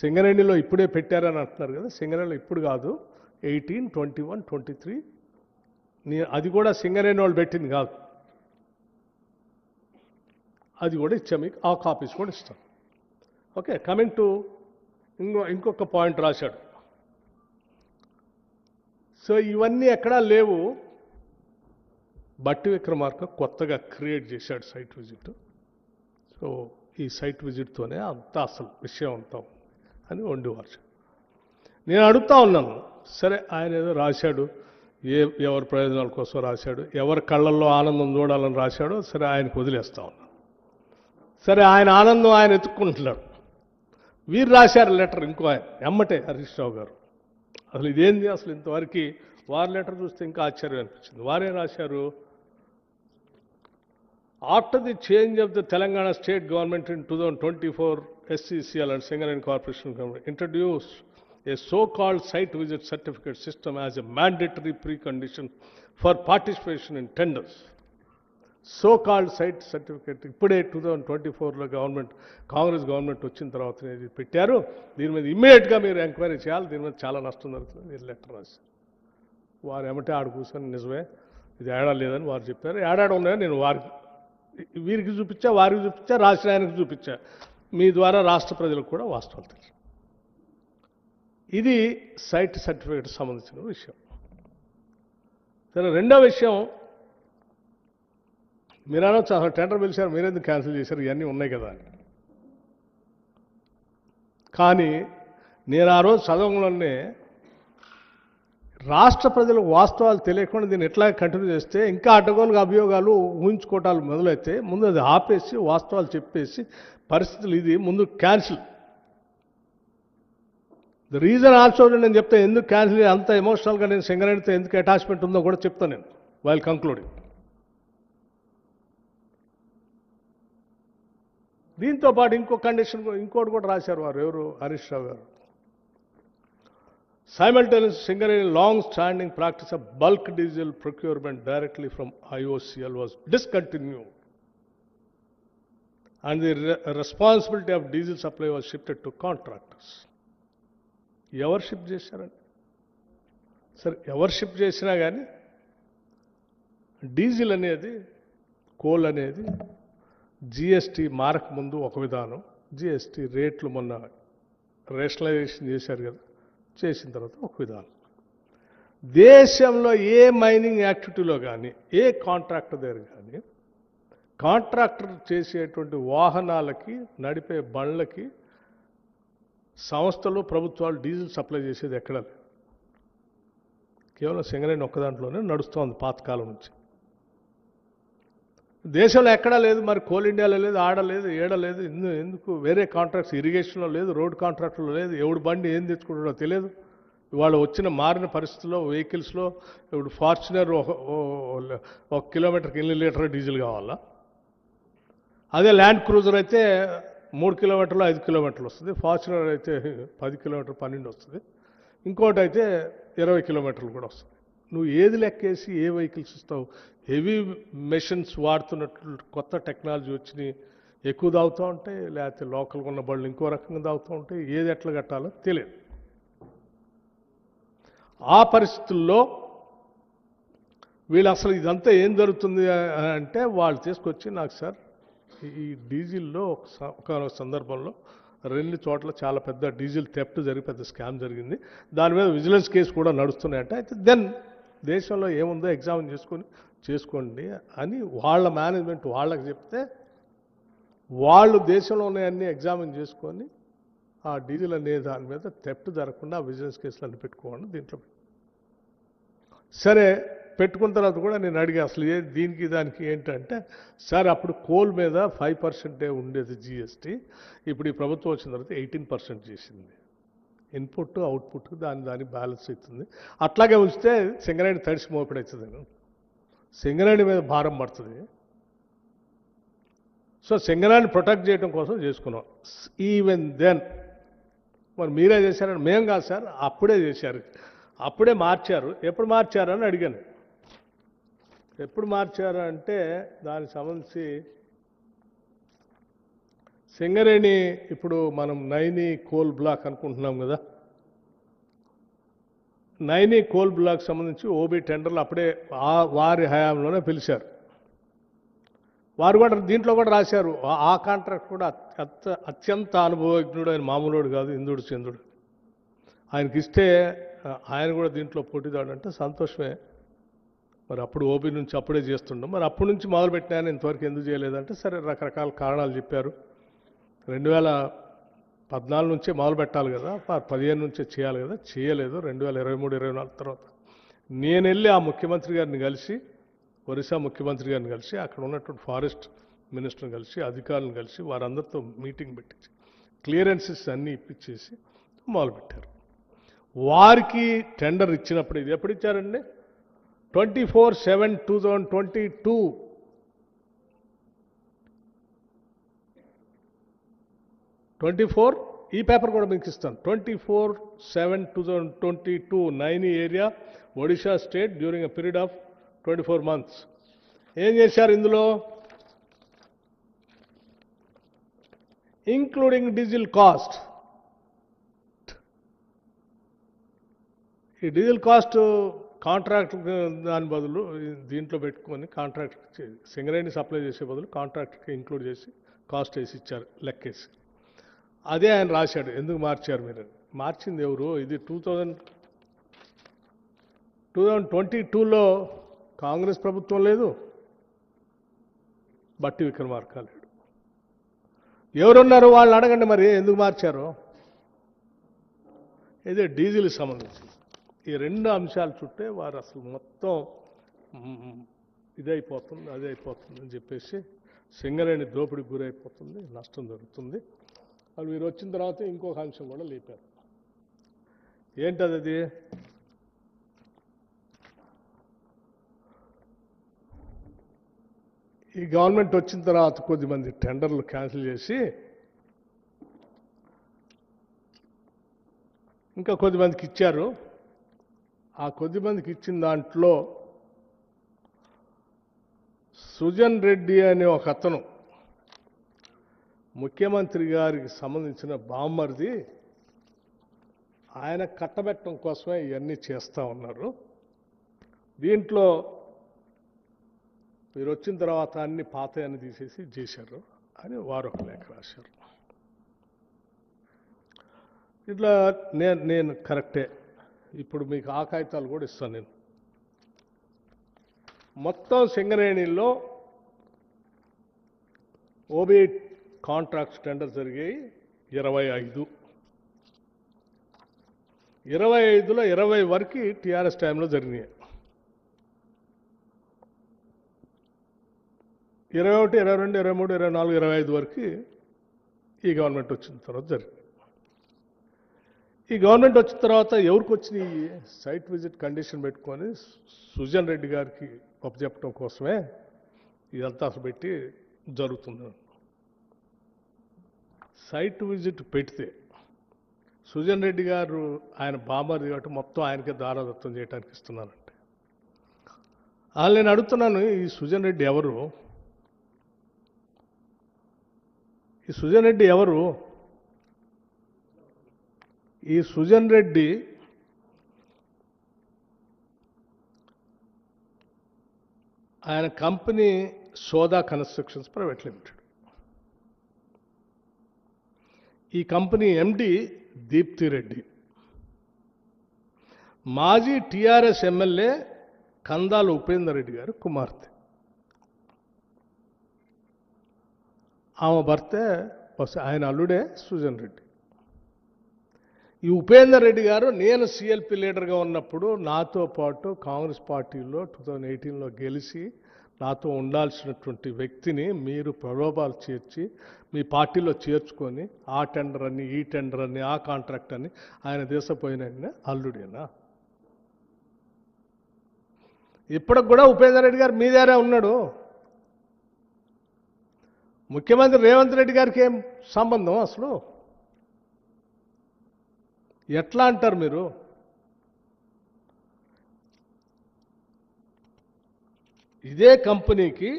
సింగరేణిలో ఇప్పుడే పెట్టారని అంటున్నారు కదా. సింగరేణిలో ఇప్పుడు కాదు, 18, 21, 23, అది కూడా సింగరేణి వాళ్ళు పెట్టింది కాదు. అది కూడా ఇచ్చాం మీకు, ఆ కాపీస్ కూడా ఇస్తాం. ఓకే, కమింగ్ టు ఇంకొక పాయింట్ రాశాడు. సో ఇవన్నీ ఎక్కడా లేవు, బట్టి విక్రమార్క కొత్తగా క్రియేట్ చేశాడు సైట్ విజిట్. సో ఈ సైట్ విజిట్తోనే అంతా అసలు విషయం అంతా అని వండివారు. నేను అడుగుతా ఉన్నాను, సరే ఆయన ఏదో రాశాడు, ఎవరి ప్రయోజనాల కోసం రాశాడు, ఎవరి కళ్ళల్లో ఆనందం చూడాలని రాశాడో, సరే ఆయనకు వదిలేస్తా ఉన్నాను. సరే ఆయన ఆనందం ఆయన ఎత్తుక్కుంటున్నాడు. వీరు రాశారు లెటర్, ఇంకో ఆయన ఎమ్మటే హరీష్ రావు గారు. అసలు ఇదేంది, అసలు ఇంతవరకు వారి లెటర్ చూస్తే ఇంకా ఆశ్చర్యం అనిపించింది. వారే రాశారు, after the change of the Telangana state government in 2024, SCCL and Singareni Corporation Government introduced a so-called site visit certificate system as a mandatory precondition for participation in tenders. So-called site certificate ఇప్పుడే 2024లో గవర్నమెంట్, కాంగ్రెస్ గవర్నమెంట్ వచ్చిన తర్వాత ఇది పెట్టారు. దీని మీద ఇమ్మీడియట్గా మీరు ఎంక్వైరీ చేయాలి, దీని మీద చాలా నష్టం జరుగుతుంది. మీరు లెటర్ రాశారు. వారు ఏమంటే ఆడు కూర్చొని నిజమే ఇది ఏడా లేదని వారు చెప్పారు. ఏడాడు ఉన్నాయని నేను వీరికి చూపించా, వారికి చూపించా, రాసిన ఆయనకు చూపించా. మీ ద్వారా రాష్ట్ర ప్రజలకు కూడా వాస్తవాలు తెలుసు. ఇది సైట్ సర్టిఫికేట్ సంబంధించిన విషయం. సరే, రెండో విషయం, మీరు అనొచ్చు అసలు టెండర్ పిలిచారు, మీరెందుకు క్యాన్సిల్ చేశారు, ఇవన్నీ ఉన్నాయి కదా అని. కానీ నేను ఆ రోజు చదవంలోనే రాష్ట్ర ప్రజలకు వాస్తవాలు తెలియకుండా దీన్ని ఎట్లా కంటిన్యూ చేస్తే ఇంకా అడ్డగోలుగా అభియోగాలు ఊహించుకోవటాలు మొదలైతే ముందు అది ఆపేసి వాస్తవాలు చెప్పేసి పరిస్థితులు ఇది ముందు క్యాన్సిల్. ద రీజన్ ఆల్సో నేను చెప్తాను ఎందుకు క్యాన్సిల్ అంత ఎమోషనల్గా నేను సింగరేణితో ఎందుకు అటాచ్మెంట్ ఉందో కూడా చెప్తాను నేను వైల్ కంక్లూడింగ్. దీంతో పాటు ఇంకో కండిషన్ ఇంకోటి కూడా రాశారు వారు ఎవరు హరీష్ రావు గారు. Simultaneous Singareni long-standing practice of bulk diesel procurement directly from IOCL was discontinued, and the responsibility of diesel supply was shifted to contractors. ఎవరు షిఫ్ట్ చేశారండి? సరే ఎవరు షిఫ్ట్ చేసినా కానీ డీజిల్ అనేది కోల్ అనేది జిఎస్టీ మారక ముందు ఒక విధానం, జిఎస్టీ రేట్లు మొన్న రేషనలైజేషన్ చేశారు కదా, చేసిన తర్వాత ఒక విధానం. దేశంలో ఏ మైనింగ్ యాక్టివిటీలో కానీ ఏ కాంట్రాక్టర్ దగ్గర కానీ కాంట్రాక్టర్ చేసేటువంటి వాహనాలకి నడిపే బండ్లకి సంస్థలు ప్రభుత్వాలు డీజిల్ సప్లై చేసేది ఎక్కడ లేదు. కేవలం సింగరేణి ఒక్క దాంట్లోనే నడుస్తోంది పాతకాలం నుంచి. దేశంలో ఎక్కడా లేదు, మరి కోల్ ఇండియాలో లేదు, ఆడలేదు, ఏడలేదు. ఎందుకు వేరే కాంట్రాక్ట్స్ ఇరిగేషన్లో లేదు, రోడ్ కాంట్రాక్ట్లో లేదు, ఎవడు బండి ఏం తెచ్చుకుంటాడో తెలియదు. ఇవాళ వచ్చిన మారిన పరిస్థితుల్లో వెహికల్స్లో ఇప్పుడు ఫార్చునర్ 1 కిలోమీటర్కి 8 లీటర్ డీజిల్ కావాలా, అదే ల్యాండ్ క్రూజర్ అయితే 3 కిలోమీటర్లు 5 కిలోమీటర్లు వస్తుంది, ఫార్చునర్ అయితే 10 కిలోమీటర్ 12 వస్తుంది, ఇంకోటి అయితే 20 కిలోమీటర్లు కూడా వస్తుంది. నువ్వు ఏది లెక్కేసి ఏ వెహికల్స్ ఇస్తావు? హెవీ మెషిన్స్ వాడుతున్నట్లు కొత్త టెక్నాలజీ వచ్చి ఎక్కువ తాగుతూ ఉంటాయి, లేకపోతే లోకల్గా ఉన్న బళ్ళు ఇంకో రకంగా తాగుతూ ఉంటాయి, ఏది ఎట్లా కట్టాలో తెలియదు. ఆ పరిస్థితుల్లో వీళ్ళు అసలు ఇదంతా ఏం జరుగుతుంది అంటే వాళ్ళు తీసుకొచ్చి నాకు సార్ ఈ డీజిల్లో ఒక సందర్భంలో 2 చోట్ల చాలా పెద్ద డీజిల్ థెఫ్ట్ జరిగి పెద్ద స్కామ్ జరిగింది, దాని మీద విజిలెన్స్ కేసు కూడా నడుస్తున్నాయంటే, అయితే దెన్ దేశంలో ఏముందో ఎగ్జామిన్ చేసుకోండి అని వాళ్ళ మేనేజ్మెంట్ వాళ్ళకి చెప్తే వాళ్ళు దేశంలో ఉన్నాయన్నీ ఎగ్జామిన్ చేసుకొని ఆ డీజిల్ అనే దాని మీద థెఫ్ట్ జరగకుండా విజిలెన్స్ కేసులు అన్ని పెట్టుకోండి దీంట్లో. సరే పెట్టుకున్న తర్వాత కూడా నేను అడిగా అసలు దీనికి దానికి ఏంటంటే, సార్ అప్పుడు కోల్ మీద 5% ఉండేది జిఎస్టీ, ఇప్పుడు ఈ ప్రభుత్వం వచ్చిన తర్వాత 18% చేసింది. ఇన్పుట్ అవుట్పుట్ దాని బ్యాలెన్స్ అవుతుంది, అట్లాగే ఉంచితే సింగరేణి తడిసి మోపిడవుతుంది, సింగరేణి మీద భారం పడుతుంది. సో సింగరేణి ప్రొటెక్ట్ చేయడం కోసం చేసుకున్నాం. ఈవెన్ దెన్ మరి మీరే చేశారని మేము కాదు సార్, అప్పుడే చేశారు, అప్పుడే మార్చారు. ఎప్పుడు మార్చారు అని అడిగాను. ఎప్పుడు మార్చారు అంటే దానికి సంబంధించి సింగరేణి ఇప్పుడు మనం నైని కోల్ బ్లాక్ అనుకుంటున్నాం కదా, నైని కోల్ బ్లాక్ సంబంధించి ఓబీ టెండర్లు అప్పుడే వారి హయాంలోనే పిలిచారు. వారు కూడా దీంట్లో కూడా రాశారు, ఆ కాంట్రాక్ట్ కూడా అత్యంత అనుభవజ్ఞుడు, ఆయన మామూలుడు కాదు, ఇంద్రుడు చంద్రుడు. ఆయనకి ఇస్తే ఆయన కూడా దీంట్లో పోటీదాడంటే సంతోషమే. మరి అప్పుడు ఓబీ నుంచి అప్పుడే చేస్తుండం, మరి అప్పటి నుంచి మొదలుపెట్టినాయని ఇంతవరకు ఎందుకు చేయలేదంటే సరే రకరకాల కారణాలు చెప్పారు. 2014 నుంచే మొదలు పెట్టాలి కదా, 15 నుంచే చేయాలి కదా, చేయలేదు. 2023-24 తర్వాత నేను వెళ్ళి ఆ ముఖ్యమంత్రి గారిని కలిసి, ఒరిస్సా ముఖ్యమంత్రి గారిని కలిసి, అక్కడ ఉన్నటువంటి ఫారెస్ట్ మినిస్టర్ని కలిసి, అధికారులను కలిసి వారందరితో మీటింగ్ పెట్టించి క్లియరెన్సెస్ అన్నీ ఇప్పించేసి మొదలుపెట్టారు. వారికి టెండర్ ఇచ్చినప్పుడు ఇది ఎప్పుడు ఇచ్చారండి? 24/7/2022 24 ఈ పేపర్ కూడా మీకు ఇస్తాను. 24/7/2022 Naini area Odisha state during a period of 24 months. ఏం చేశారు ఇందులో? Including diesel cost. ఈ డీజిల్ కాస్ట్ కాంట్రాక్ట్ దాని బదులు దీంట్లో పెట్టుకొని కాంట్రాక్ట్ సింగరేణి సప్లై చేసే బదులు కాంట్రాక్ట్కి ఇంక్లూడ్ చేసి కాస్ట్ వేసి ఇచ్చారు లెక్కేసి. అదే ఆయన రాశాడు. ఎందుకు మార్చారు మీరు? మార్చింది ఎవరు? ఇది 2022లో కాంగ్రెస్ ప్రభుత్వం లేదు, బట్టి విక్రమార్క లేడు. ఎవరున్నారు వాళ్ళని అడగండి మరి ఎందుకు మార్చారు. ఇదే డీజిల్కి సంబంధించి ఈ రెండు అంశాల చుట్టే వారు అసలు మొత్తం ఇదైపోతుంది అదే అయిపోతుంది అని చెప్పేసి సింగరేణి దోపిడికి గురైపోతుంది, నష్టం జరుగుతుంది. వాళ్ళు వీరు వచ్చిన తర్వాత ఇంకొక అంశం కూడా లేపారు. ఏంటది? అది ఈ గవర్నమెంట్ వచ్చిన తర్వాత కొద్దిమంది టెండర్లు క్యాన్సిల్ చేసి ఇంకా కొద్దిమందికి ఇచ్చారు. ఆ కొద్దిమందికి ఇచ్చిన దాంట్లో సుజన్ రెడ్డి అనే ఒక అతను ముఖ్యమంత్రి గారికి సంబంధించిన బామ్మర్ది, ఆయన కట్టబెట్టడం కోసమే ఇవన్నీ చేస్తూ ఉన్నారు. దీంట్లో మీరు వచ్చిన తర్వాత అన్ని పాతయాన్ని తీసేసి చేశారు అని వారు ఒక లేఖ రాశారు. ఇట్లా నేను కరెక్టే. ఇప్పుడు మీకు ఆ కాగితాలు కూడా ఇస్తాను. నేను మొత్తం సింగరేణిలో ఓబీ కాంట్రాక్ట్స్ టెండర్ జరిగాయి 25. 25లో 20 వరకు టీఆర్ఎస్ టైంలో జరిగినాయి. 21, 22, 23, 24, 25 వరకు ఈ గవర్నమెంట్ వచ్చిన తర్వాత జరిగింది. ఈ గవర్నమెంట్ వచ్చిన తర్వాత ఎవరికి వచ్చినాయి? సైట్ విజిట్ కండిషన్ పెట్టుకొని సుజన్ రెడ్డి గారికి చెప్పడం కోసమే ఇదంతా అసలు పెట్టి జరుగుతుంది. సైట్ విజిట్ పెడితే సుజన్ రెడ్డి గారు ఆయన బామ్మర్ది కాబట్టి మొత్తం ఆయనకే దారాదత్తం చేయడానికి ఇస్తున్నారంటే వాళ్ళు నేను అడుగుతున్నాను, ఈ సుజన్ రెడ్డి ఎవరు? ఈ సుజన్ రెడ్డి ఎవరు? ఈ సుజన్ రెడ్డి ఆయన కంపెనీ సోదా కన్స్ట్రక్షన్స్ ప్రైవేట్ లిమిటెడ్. ఈ కంపెనీ ఎండి దీప్తి రెడ్డి, మాజీ టీఆర్ఎస్ ఎమ్మెల్యే కందాల ఉపేందర్ రెడ్డి గారు కుమార్తె. ఆమె భర్తే ఆయన అల్లుడే సుజన్ రెడ్డి. ఈ ఉపేందర్ రెడ్డి గారు నేను సిఎల్పి లీడర్గా ఉన్నప్పుడు నాతో పాటు కాంగ్రెస్ పార్టీలో 2018లో గెలిచి నాతో ఉండాల్సినటువంటి వ్యక్తిని మీరు ప్రలోభాలు చేర్చి మీ పార్టీలో చేర్చుకొని ఆ టెండర్ అని ఈ టెండర్ అని ఆ కాంట్రాక్ట్ అని ఆయన దేశపోయిన అల్లుడేనా? ఇప్పటికి కూడా ఉపేందర్ రెడ్డి గారు మీ దగ్గరే ఉన్నాడు. ముఖ్యమంత్రి రేవంత్ రెడ్డి గారికి ఏం సంబంధం అసలు? ఎట్లా అంటారు మీరు? ఇదే కంపెనీకి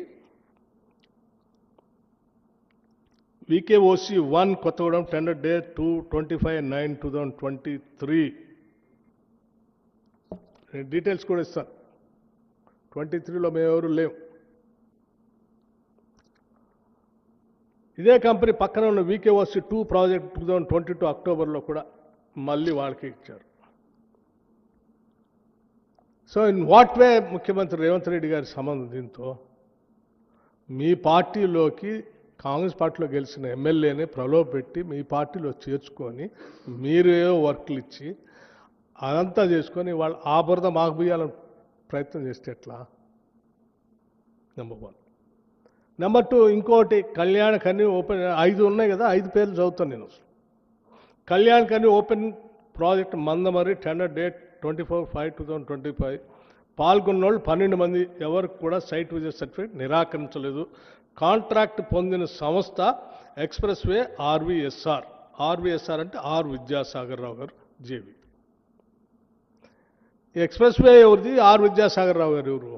VKOC 1 Kothagudem tender date 25/9/2023 details కూడా ఇస్తాను. 23లో మేమెవరు లేవు. ఇదే కంపెనీ పక్కన ఉన్న VKOC 2 ప్రాజెక్ట్ 2022 అక్టోబర్లో కూడా మళ్ళీ వాళ్ళకి ఇచ్చారు. సో ఇన్ వాట్ వే ముఖ్యమంత్రి రేవంత్ రెడ్డి గారి సంబంధం దీంతో? మీ పార్టీలోకి కాంగ్రెస్ పార్టీలో గెలిచిన ఎమ్మెల్యేని ప్రలోభపెట్టి మీ పార్టీలో చేర్చుకొని మీరే వర్క్లు ఇచ్చి అదంతా చేసుకొని వాళ్ళు ఆ బురద మాకు బియ్యాలని ప్రయత్నం చేస్తే ఎట్లా? నెంబర్ 1. నెంబర్ 2, ఇంకోటి కళ్యాణ్ కన్నీ ఓపెన్ 5 ఉన్నాయి కదా, 5 పేర్లు చదువుతాను నేను. Kalyan Khani open project Mandamarri tender date 24/5/2025 పాల్గొన్న వాళ్ళు 12 మంది. ఎవరికి కూడా సైట్ విజిట్ సర్టిఫికేట్ నిరాకరించలేదు. కాంట్రాక్ట్ పొందిన సంస్థ ఎక్స్ప్రెస్ వే RVSR. RVSR అంటే ఆర్ విద్యాసాగర్ రావు గారు జేవి. ఈ ఎక్స్ప్రెస్ వే ఎవరిది? ఆర్ విద్యాసాగర్ రావు గారు ఎవరు?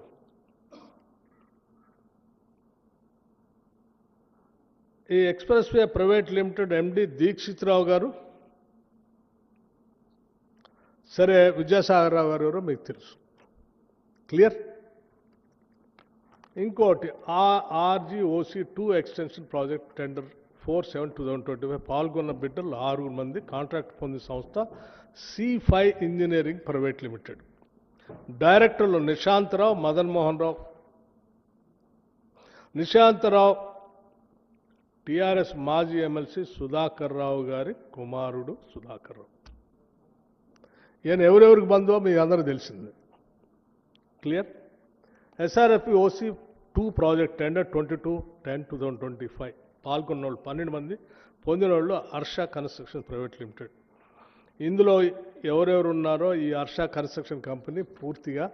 ఈ express way private limited MD Dikshit Rao గారు. సరే, విద్యాసాగర్ రావు గారు ఎవరో మీకు తెలుసు. క్లియర్? ఇంకోటి RGOC 2 ఎక్స్టెన్షన్ ప్రాజెక్ట్ టెండర్ 4/7/2025 పాల్గొన్న బిడ్డలు 6 మంది. కాంట్రాక్ట్ పొందిన సంస్థ C5 ఇంజనీరింగ్ ప్రైవేట్ లిమిటెడ్. డైరెక్టర్లు నిశాంతరావు, మదన్ మోహన్ రావు. నిశాంతరావు టీఆర్ఎస్ మాజీ ఎమ్మెల్సీ సుధాకర్ రావు గారి కుమారుడు సుధాకర్ రావు. ఈయన ఎవరెవరికి బంధువో మీకు అందరూ తెలిసింది. క్లియర్. ఎస్ఆర్ఎఫ్పి ఓసీ 2 ప్రాజెక్ట్ టెండర్ 22/10/2025 పాల్గొన్న వాళ్ళు 12 మంది, పొందిన వాళ్ళు హర్ష కన్స్ట్రక్షన్ ప్రైవేట్ లిమిటెడ్. ఇందులో ఎవరెవరు ఉన్నారో ఈ హర్ష కన్స్ట్రక్షన్ కంపెనీ పూర్తిగా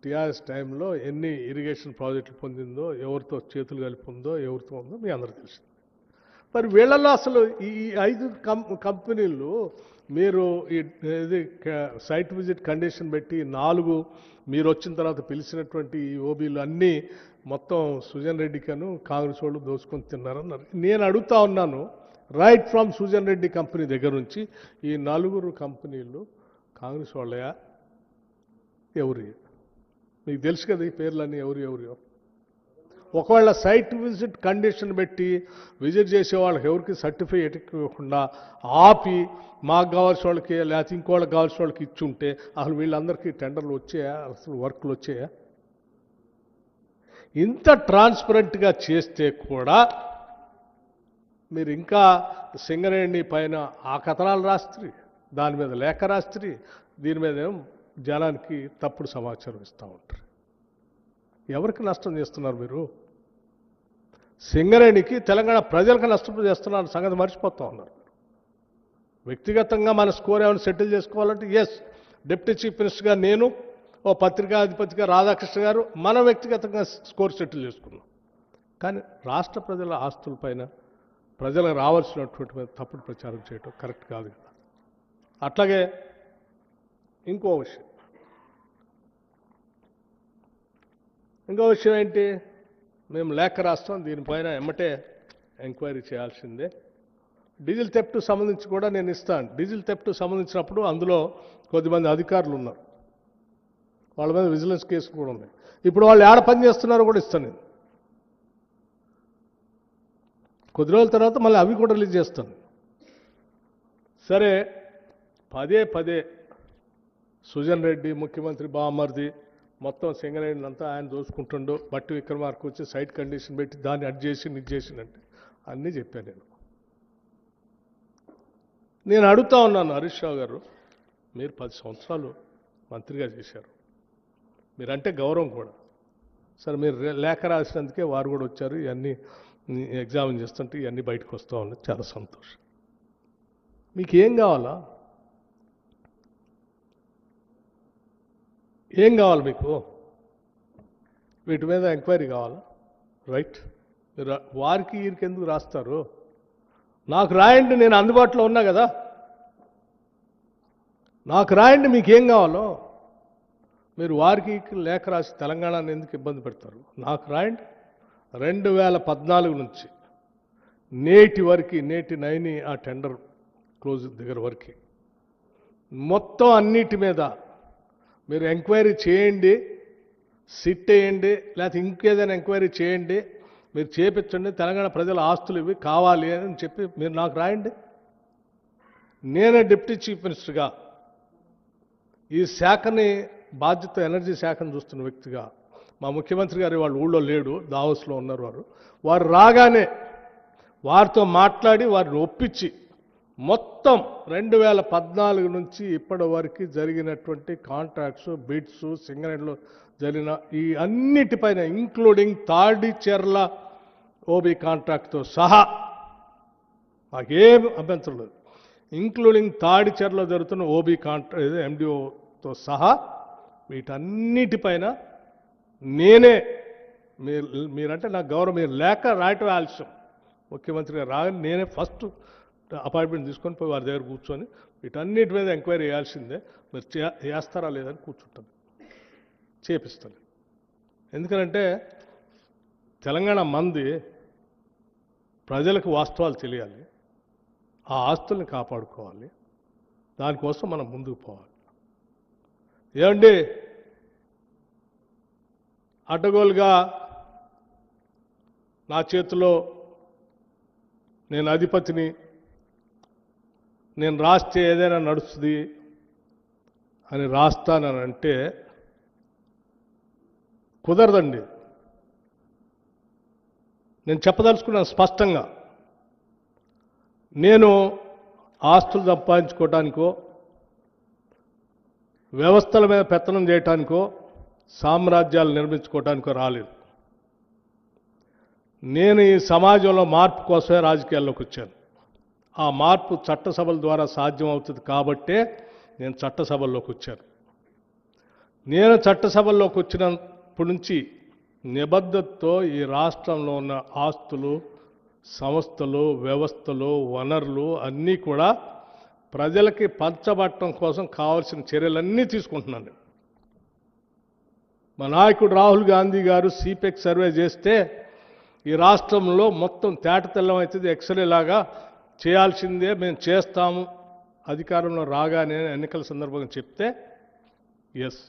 టీఆర్ఎస్ టైంలో ఎన్ని ఇరిగేషన్ ప్రాజెక్టులు పొందిందో, ఎవరితో చేతులు కలిపి ఉందో, ఎవరితో ఉందో మీ అందరూ తెలిసింది. మరి వీళ్ళల్లో అసలు ఈ 5 కంపెనీలు మీరు ఇది సైట్ విజిట్ కండిషన్ పెట్టి 4 మీరు వచ్చిన తర్వాత పిలిచినటువంటి ఈ ఓబీలు అన్నీ మొత్తం సుజన్ రెడ్డికను కాంగ్రెస్ వాళ్ళు దోచుకొని తిన్నారన్నారు. నేను అడుగుతా ఉన్నాను, right from Sujan Reddy company దగ్గర నుంచి ఈ 4 కంపెనీలు కాంగ్రెస్ వాళ్ళయా ఎవరి? మీకు తెలుసు కదా ఈ పేర్లన్నీ ఎవరు. ఒకవేళ సైట్ విజిట్ కండిషన్ పెట్టి విజిట్ చేసే వాళ్ళకి ఎవరికి సర్టిఫికేట్ ఇవ్వకుండా ఆపి మాకు కావాల్సిన వాళ్ళకి లేకపోతే ఇంకోళ్ళకి కావాల్సిన వాళ్ళకి ఇచ్చి ఉంటే అసలు వీళ్ళందరికీ టెండర్లు వచ్చాయా, అసలు వర్క్లు వచ్చాయా? ఇంత ట్రాన్స్పరెంట్గా చేస్తే కూడా మీరు ఇంకా సింగరేణి పైన ఆ కథనాలు రాస్త్రి, దాని మీద లేఖ రాస్త్రి, దీని మీద ఏం జనానికి తప్పుడు సమాచారం ఇస్తూ ఉంటారు. ఎవరికి నష్టం చేస్తున్నారు మీరు? సింగరేణికి తెలంగాణ ప్రజలకు నష్టం చేస్తున్నారు సంగతి మర్చిపోతూ ఉన్నారు. వ్యక్తిగతంగా మన స్కోర్ ఏమైనా సెటిల్ చేసుకోవాలంటే ఎస్, డిప్యూటీ చీఫ్ మినిస్టర్గా నేను, ఓ పత్రికాధిపతిగా రాధాకృష్ణ గారు మనం వ్యక్తిగతంగా స్కోర్ సెటిల్ చేసుకున్నాం. కానీ రాష్ట్ర ప్రజల ఆస్తులపైన ప్రజలకు రావాల్సినటువంటి తప్పుడు ప్రచారం చేయటం కరెక్ట్ కాదు కదా. అట్లాగే ఇంకో విషయం ఏంటి, మేము లేఖ రాస్తాం, దీనిపైన ఎమ్మటే ఎంక్వైరీ చేయాల్సిందే. డీజిల్ థెఫ్ట్ సంబంధించి కూడా నేను ఇస్తాను. డీజిల్ థెఫ్ట్ సంబంధించినప్పుడు అందులో కొద్దిమంది అధికారులు ఉన్నారు, వాళ్ళ మీద విజిలెన్స్ కేసులు కూడా ఉన్నాయి. ఇప్పుడు వాళ్ళు ఏడ పని చేస్తున్నారో కూడా ఇస్తాను నేను. కొద్ది రోజుల తర్వాత మళ్ళీ అవి కూడా రిలీజ్ చేస్తాను. సరే, పదే సుజన్ రెడ్డి ముఖ్యమంత్రి బామ్మర్ది మొత్తం సింగరేణి అంతా ఆయన దోచుకుంటుండో, బట్టి విక్రమార్క వచ్చి సైట్ కండిషన్ పెట్టి దాన్ని అడ్ చేసి ఇది చేసినట్టు అన్నీ చెప్పాను నేను అడుగుతా ఉన్నాను. హరీష్ రావు గారు, మీరు 10 సంవత్సరాలు మంత్రిగా చేశారు, మీరంటే గౌరవం కూడా. సరే, మీరు లేఖ రాసినందుకే వారు కూడా వచ్చారు, ఇవన్నీ ఎగ్జామిన్ చేస్తుంటే ఇవన్నీ బయటకు వస్తూ ఉన్నాయి, చాలా సంతోషం. మీకు ఏం కావాలా? ఏం కావాలి మీకు? వీటి మీద ఎంక్వైరీ కావాలా? రైట్, మీరు వారికి వీరికి ఎందుకు రాస్తారు? నాకు రాయండి, నేను అందుబాటులో ఉన్నా కదా. నాకు రాయండి, మీకేం కావాలో. మీరు వారికి లేఖ రాసి తెలంగాణని ఎందుకు ఇబ్బంది పెడతారు? నాకు రాయండి. 2014 నుంచి నేటి వరకు, నేటి 9 ఆ టెండర్ క్లోజ్ దగ్గర వరకు మొత్తం అన్నిటి మీద మీరు ఎంక్వైరీ చేయండి, సిట్ వేయండి, లేకపోతే ఇంకేదైనా ఎంక్వైరీ చేయండి, మీరు చేపించండి. తెలంగాణ ప్రజల ఆస్తులు ఇవి కావాలి అని చెప్పి మీరు నాకు రాయండి. నేనే డిప్యూటీ చీఫ్ మినిస్టర్గా ఈ శాఖని బాధ్యత, ఎనర్జీ శాఖను చూస్తున్న వ్యక్తిగా, మా ముఖ్యమంత్రి గారు వాళ్ళ ఊళ్ళో లేడు, దావోస్లో ఉన్నారు. వారు రాగానే వారితో మాట్లాడి వారిని ఒప్పించి మొత్తం 2014 నుంచి ఇప్పటి వరకు జరిగినటువంటి కాంట్రాక్ట్స్, బిడ్స్, సింగరేణిలో జరిగిన ఈ అన్నిటిపైన ఇంక్లూడింగ్ తాడిచెర్ల ఓబీ కాంట్రాక్ట్తో సహా మాకేం అభ్యంతరం లేదు. ఇంక్లూడింగ్ తాడిచెర్లో జరుగుతున్న ఓబీ కాంట్రాక్ట్ ఎండిఓతో సహా వీటన్నిటిపైన నేనే, మీరంటే నాకు గౌరవం, మీరు లేక రాయటం ఆలస్యం. ముఖ్యమంత్రి గారు రాగానే నేనే ఫస్ట్ అపాయింట్మెంట్ తీసుకొని పోయి వారి దగ్గర కూర్చొని వీటన్నిటి మీద ఎంక్వైరీ చేయాల్సిందే, మీరు చేస్తారా లేదని కూర్చుంటాను, చేపిస్తాను. ఎందుకంటే తెలంగాణ మంది ప్రజలకు వాస్తవాలు తెలియాలి, ఆ ఆస్తుల్ని కాపాడుకోవాలి, దానికోసం మనం ముందుకు పోవాలి. ఏమండి, అడ్డగోలుగా నా చేతిలో నేను అధిపతిని, నేను రాస్తే ఏదైనా నడుస్తుంది అని రాస్తానంటే కుదరదండి. నేను చెప్పదలుచుకున్నాను స్పష్టంగా. నేను ఆస్తులు సంపాదించుకోవడానికో వ్యవస్థల మీద పెత్తనం చేయటానికో సామ్రాజ్యాలు నిర్మించుకోవటానికో రాలేదు. నేను ఈ సమాజంలో మార్పు కోసమే రాజకీయాల్లోకి వచ్చాను. ఆ మార్పు చట్టసభల ద్వారా సాధ్యం అవుతుంది కాబట్టే నేను చట్టసభల్లోకి వచ్చాను. నేను చట్టసభల్లోకి వచ్చినప్పటి నుంచి నిబద్ధతతో ఈ రాష్ట్రంలో ఉన్న ఆస్తులు, సంస్థలు, వ్యవస్థలు, వనరులు అన్నీ కూడా ప్రజలకి పంచబట్టడం కోసం కావాల్సిన చర్యలన్నీ తీసుకుంటున్నాను. మా నాయకుడు రాహుల్ గాంధీ గారు సిపెక్ సర్వే చేస్తే ఈ రాష్ట్రంలో మొత్తం తేటతెల్లం అవుతుంది, ఎక్స్రే లాగా చేయాల్సిందే, మేము చేస్తాము అధికారంలో రాగానే ఎన్నికల సందర్భంగా చెప్తే ఎస్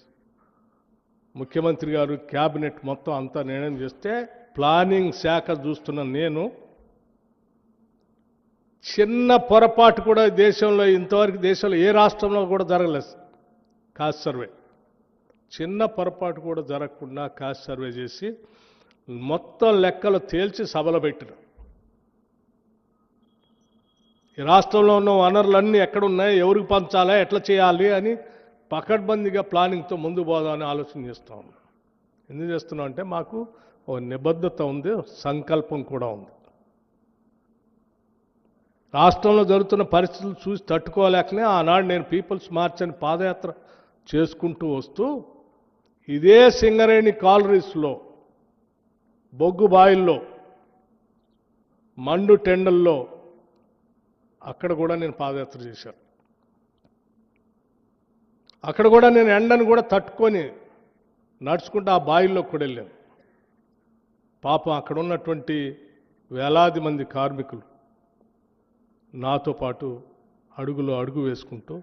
ముఖ్యమంత్రి గారు క్యాబినెట్ మొత్తం అంతా నిర్ణయం చేస్తే ప్లానింగ్ శాఖ చూస్తున్న నేను చిన్న పొరపాటు కూడా దేశంలో ఇంతవరకు దేశంలో ఏ రాష్ట్రంలో కూడా జరగలేదు. కాస్ట్ సర్వే చిన్న పొరపాటు కూడా జరగకుండా కాస్ట్ సర్వే చేసి మొత్తం లెక్కలు తేల్చి సభలో పెట్టిన. ఈ రాష్ట్రంలో ఉన్న వనరులన్నీ ఎక్కడున్నాయి, ఎవరికి పంచాలా, ఎట్లా చేయాలి అని పకడ్బందీగా ప్లానింగ్తో ముందు పోదామని ఆలోచన చేస్తూ ఉన్నాం. ఎందుకు చేస్తున్నాం అంటే మాకు ఒక నిబద్ధత ఉంది, సంకల్పం కూడా ఉంది. రాష్ట్రంలో జరుగుతున్న పరిస్థితులు చూసి తట్టుకోలేకనే ఆనాడు నేను పీపుల్స్ మార్చ్ అని పాదయాత్ర చేసుకుంటూ వస్తూ ఇదే సింగరేణి కాలరీస్లో, బొగ్గు బాయిల్లో, మండు టెండల్లో అక్కడ కూడా నేను పాదయాత్ర చేశాను. అక్కడ కూడా నేను ఎండను కూడా తట్టుకొని నడుచుకుంటూ ఆ బాయిల్లో కూడా వెళ్ళాను. పాపం అక్కడ ఉన్నటువంటి వేలాది మంది కార్మికులు నాతో పాటు అడుగులో అడుగు వేసుకుంటూ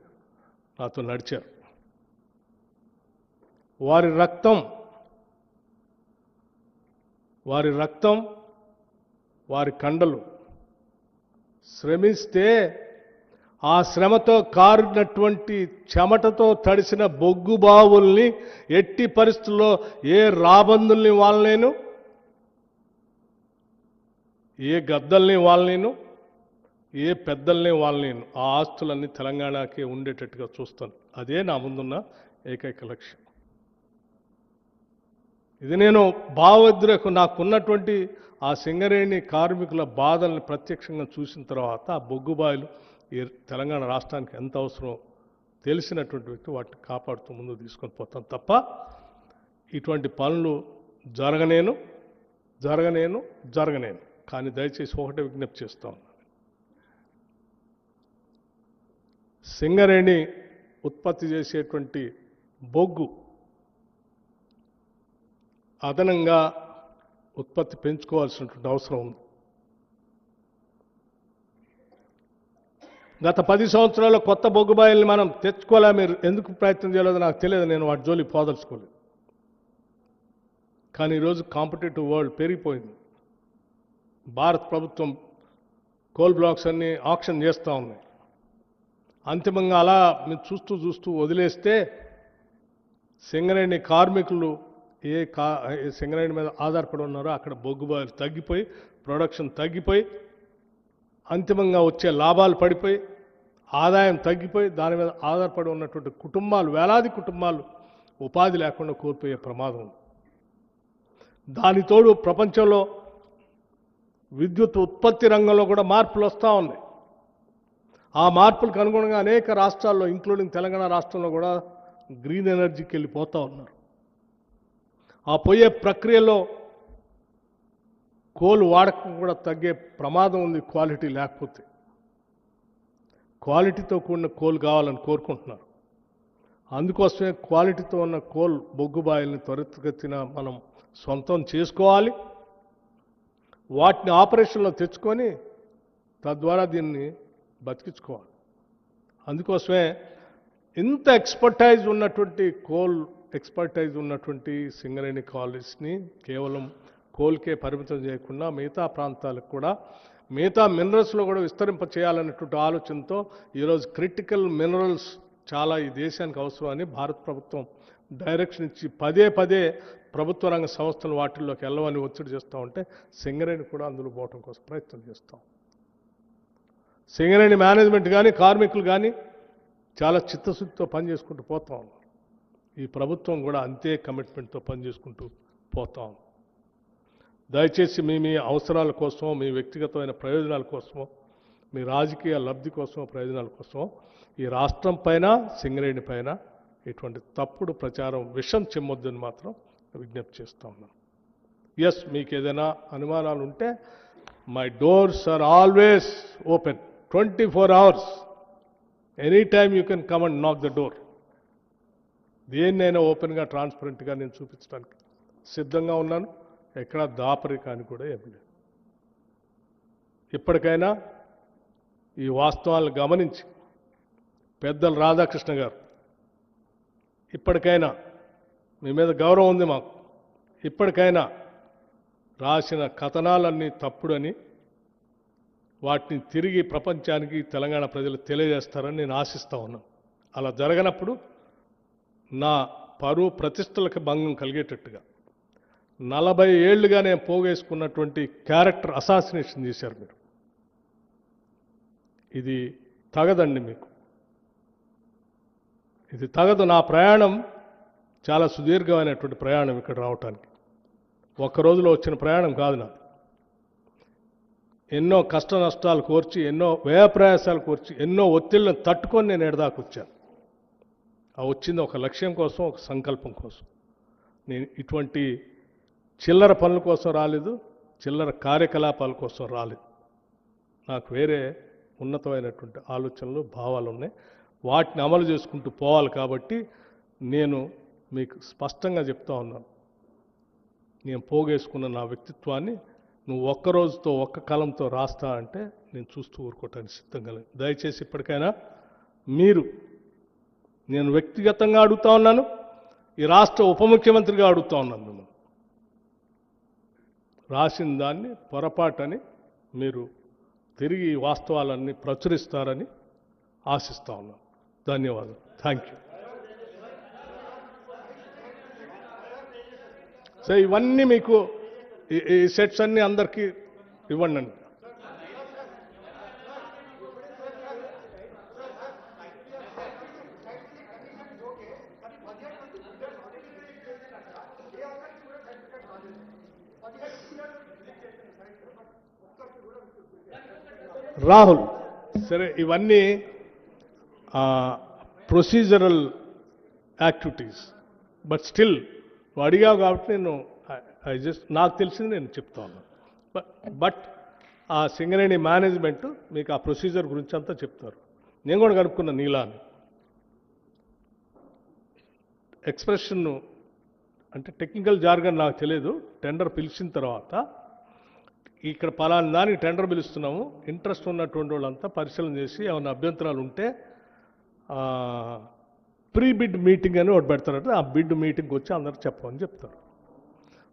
నాతో నడిచారు. వారి రక్తం వారి కండలు శ్రమిస్తే ఆ శ్రమతో కారినటువంటి చెమటతో తడిసిన బొగ్గు బావుల్ని ఎట్టి పరిస్థితుల్లో ఏ రాబందుల్ని వాళ్ళనేను, ఏ గద్దల్ని వాళ్ళనేను, ఏ పెద్దల్ని వాళ్ళనేను ఆ ఆస్తులన్నీ తెలంగాణకే ఉండేటట్టుగా చూస్తాను. అదే నా ముందున్న ఏకైక లక్ష్యం. ఇది నేను భావోద్రేకం నాకున్నటువంటి ఆ సింగరేణి కార్మికుల బాధల్ని ప్రత్యక్షంగా చూసిన తర్వాత ఆ బొగ్గుబాయిలు ఈ తెలంగాణ రాష్ట్రానికి ఎంత అవసరం తెలిసినటువంటి వ్యక్తి వాటిని కాపాడుతూ ముందుకు తీసుకొని పోతాను తప్ప ఇటువంటి పనులు జరగనేను. కానీ దయచేసి ఒకటే విజ్ఞప్తి చేస్తా ఉన్నాను. సింగరేణి ఉత్పత్తి చేసేటువంటి బొగ్గు అదనంగా ఉత్పత్తి పెంచుకోవాల్సినటువంటి అవసరం ఉంది. గత 10 సంవత్సరాల్లో కొత్త బొగ్గుబాయిల్ని మనం తెచ్చుకోలే. మీరు ఎందుకు ప్రయత్నం చేయలేదో నాకు తెలియదు, నేను వాటి జోలికి పోదలుచుకోలేదు. కానీ ఈరోజు కాంపిటేటివ్ వరల్డ్ పెరిగిపోయింది. భారత ప్రభుత్వం కోల్ బ్లాక్స్ అన్ని ఆక్షన్ చేస్తూ ఉంది. అంతిమంగా అలా మీరు చూస్తూ వదిలేస్తే సింగరేణి కార్మికులు ఏ సింగరేణి మీద ఆధారపడి ఉన్నారో అక్కడ బొగ్గుబాయిలు తగ్గిపోయి, ప్రొడక్షన్ తగ్గిపోయి, అంతిమంగా వచ్చే లాభాలు పడిపోయి, ఆదాయం తగ్గిపోయి, దాని మీద ఆధారపడి ఉన్నటువంటి కుటుంబాలు, వేలాది కుటుంబాలు ఉపాధి లేకుండా కోల్పోయే ప్రమాదం ఉంది. దానితోడు ప్రపంచంలో విద్యుత్ ఉత్పత్తి రంగంలో కూడా మార్పులు వస్తూ ఉన్నాయి. ఆ మార్పులకు అనుగుణంగా అనేక రాష్ట్రాల్లో ఇంక్లూడింగ్ తెలంగాణ రాష్ట్రంలో కూడా గ్రీన్ ఎనర్జీకి వెళ్ళిపోతూ ఉన్నారు. ఆ పోయే ప్రక్రియలో కోల్ వాడకం కూడా తగ్గే ప్రమాదం ఉంది క్వాలిటీ లేకపోతే. క్వాలిటీతో కూడిన కోల్ కావాలని కోరుకుంటున్నారు. అందుకోసమే క్వాలిటీతో ఉన్న కోల్ బొగ్గుబాయిల్ని త్వరితగతిన మనం సొంతం చేసుకోవాలి. వాటిని ఆపరేషన్లో తెచ్చుకొని తద్వారా దీన్ని బతికించుకోవాలి. అందుకోసమే ఇంత ఎక్స్పర్టైజ్ ఉన్నటువంటి సింగరేణి కాలేజ్ని కేవలం కోల్కే పరిమితం చేయకుండా మిగతా ప్రాంతాలకు కూడా, మిగతా మినరల్స్లో కూడా విస్తరింప చేయాలనేటువంటి ఆలోచనతో ఈరోజు క్రిటికల్ మినరల్స్ చాలా ఈ దేశానికి అవసరమని భారత ప్రభుత్వం డైరెక్షన్ ఇచ్చి పదే ప్రభుత్వ రంగ సంస్థలు వాటిల్లోకి వెళ్ళవని ఒత్తిడి చేస్తూ ఉంటే సింగరేణి కూడా అందులో పోవటం కోసం ప్రయత్నం చేస్తాం. సింగరేణి మేనేజ్మెంట్ కానీ కార్మికులు కానీ చాలా చిత్తశుద్ధితో పనిచేసుకుంటూ పోతా ఉన్నారు. ఈ ప్రభుత్వం కూడా అంతే కమిట్మెంట్తో పనిచేసుకుంటూ పోతాం. దయచేసి మీ అవసరాల కోసం, మీ వ్యక్తిగతమైన ప్రయోజనాల కోసం, మీ రాజకీయ లబ్ధి కోసం, ప్రయోజనాల కోసం ఈ రాష్ట్రం పైన, సింగరేణి పైన ఇటువంటి తప్పుడు ప్రచారం విషం చెమ్మొద్దని మాత్రం విజ్ఞప్తి చేస్తూ ఉన్నాను. ఎస్, మీకు ఏదైనా అనుమానాలు ఉంటే my doors are always open 24 hours. Any time you can come and knock the door. దేన్నైనా ఓపెన్గా, ట్రాన్స్పరెంట్గా నేను చూపించడానికి సిద్ధంగా ఉన్నాను. ఎక్కడా దాపరికాని కూడా ఏం లేదు. ఇప్పటికైనా ఈ వాస్తవాలను గమనించి పెద్దలు రాధాకృష్ణ గారు, ఇప్పటికైనా మీ మీద గౌరవం ఉంది మాకు, ఇప్పటికైనా రాసిన కథనాలన్నీ తప్పుడని వాటిని తిరిగి ప్రపంచానికి, తెలంగాణ ప్రజలు తెలియజేస్తారని నేను ఆశిస్తూ ఉన్నాను. అలా జరగనప్పుడు నా పరువు ప్రతిష్టలకు భంగం కలిగేటట్టుగా 40 ఏళ్లుగా నేను పోగేసుకున్నటువంటి క్యారెక్టర్ అసాసినేషన్ చేశారు మీరు. ఇది తగదండి మీకు, ఇది తగదు. నా ప్రయాణం చాలా సుదీర్ఘమైనటువంటి ప్రయాణం ఇక్కడ రావటానికి. ఒక్క రోజులో వచ్చిన ప్రయాణం కాదు నాది. ఎన్నో కష్ట నష్టాలు కోర్చి, ఎన్నో వ్యయ ప్రయాసాలు కోర్చి, ఎన్నో ఒత్తిళ్లను తట్టుకొని నేను ఎడదాకా వచ్చాను. ఆ వచ్చింది ఒక లక్ష్యం కోసం, ఒక సంకల్పం కోసం. నేను ఇటువంటి చిల్లర పనుల కోసం రాలేదు, చిల్లర కార్యకలాపాల కోసం రాలేదు. నాకు వేరే ఉన్నతమైనటువంటి ఆలోచనలు, భావాలు ఉన్నాయి. వాటిని అమలు చేసుకుంటూ పోవాలి. కాబట్టి నేను మీకు స్పష్టంగా చెప్తా ఉన్నాను, నేను పోగేసుకున్న నా వ్యక్తిత్వాన్ని నువ్వు ఒక్క రోజుతో, ఒక్క కలంతో రాస్తా అంటే నేను చూస్తూ ఊరుకోవటానికి సిద్ధంగా లేదు. దయచేసి ఇప్పటికైనా మీరు, నేను వ్యక్తిగతంగా అడుగుతా ఉన్నాను, ఈ రాష్ట్ర ఉప ముఖ్యమంత్రిగా అడుగుతా ఉన్నాను, మిమ్మల్ని రాసిన దాన్ని పొరపాటని మీరు తిరిగి వాస్తవాలన్నీ ప్రచురిస్తారని ఆశిస్తా ఉన్నాను. ధన్యవాదాలు. Thank you. సో ఇవన్నీ మీకు ఈ సెట్స్ అన్నీ అందరికీ ఇవ్వండి. రాహుల్, సరే ఇవన్నీ ప్రొసీజరల్ యాక్టివిటీస్, బట్ స్టిల్ నువ్వు అడిగావు కాబట్టి నేను నాకు తెలిసింది నేను చెప్తా ఉన్నాను. బట్ ఆ సింగరేణి మేనేజ్మెంట్ మీకు ఆ ప్రొసీజర్ గురించి అంతా చెప్తారు. నేను కూడా కనుక్కున్న నీలాని ఎక్స్ప్రెషన్ అంటే టెక్నికల్ జార్గన్ నాకు తెలియదు. టెండర్ పిలిచిన తర్వాత ఇక్కడ పలానా దానికి టెండర్ పిలుస్తున్నాము, ఇంట్రెస్ట్ ఉన్నటువంటి వాళ్ళంతా పరిశీలన చేసి ఏమైనా అభ్యంతరాలు ఉంటే ప్రీ బిడ్ మీటింగ్ అని ఒకటి పెడతారంటే ఆ బిడ్ మీటింగ్కి వచ్చి అందరూ చెప్పమని చెప్తారు.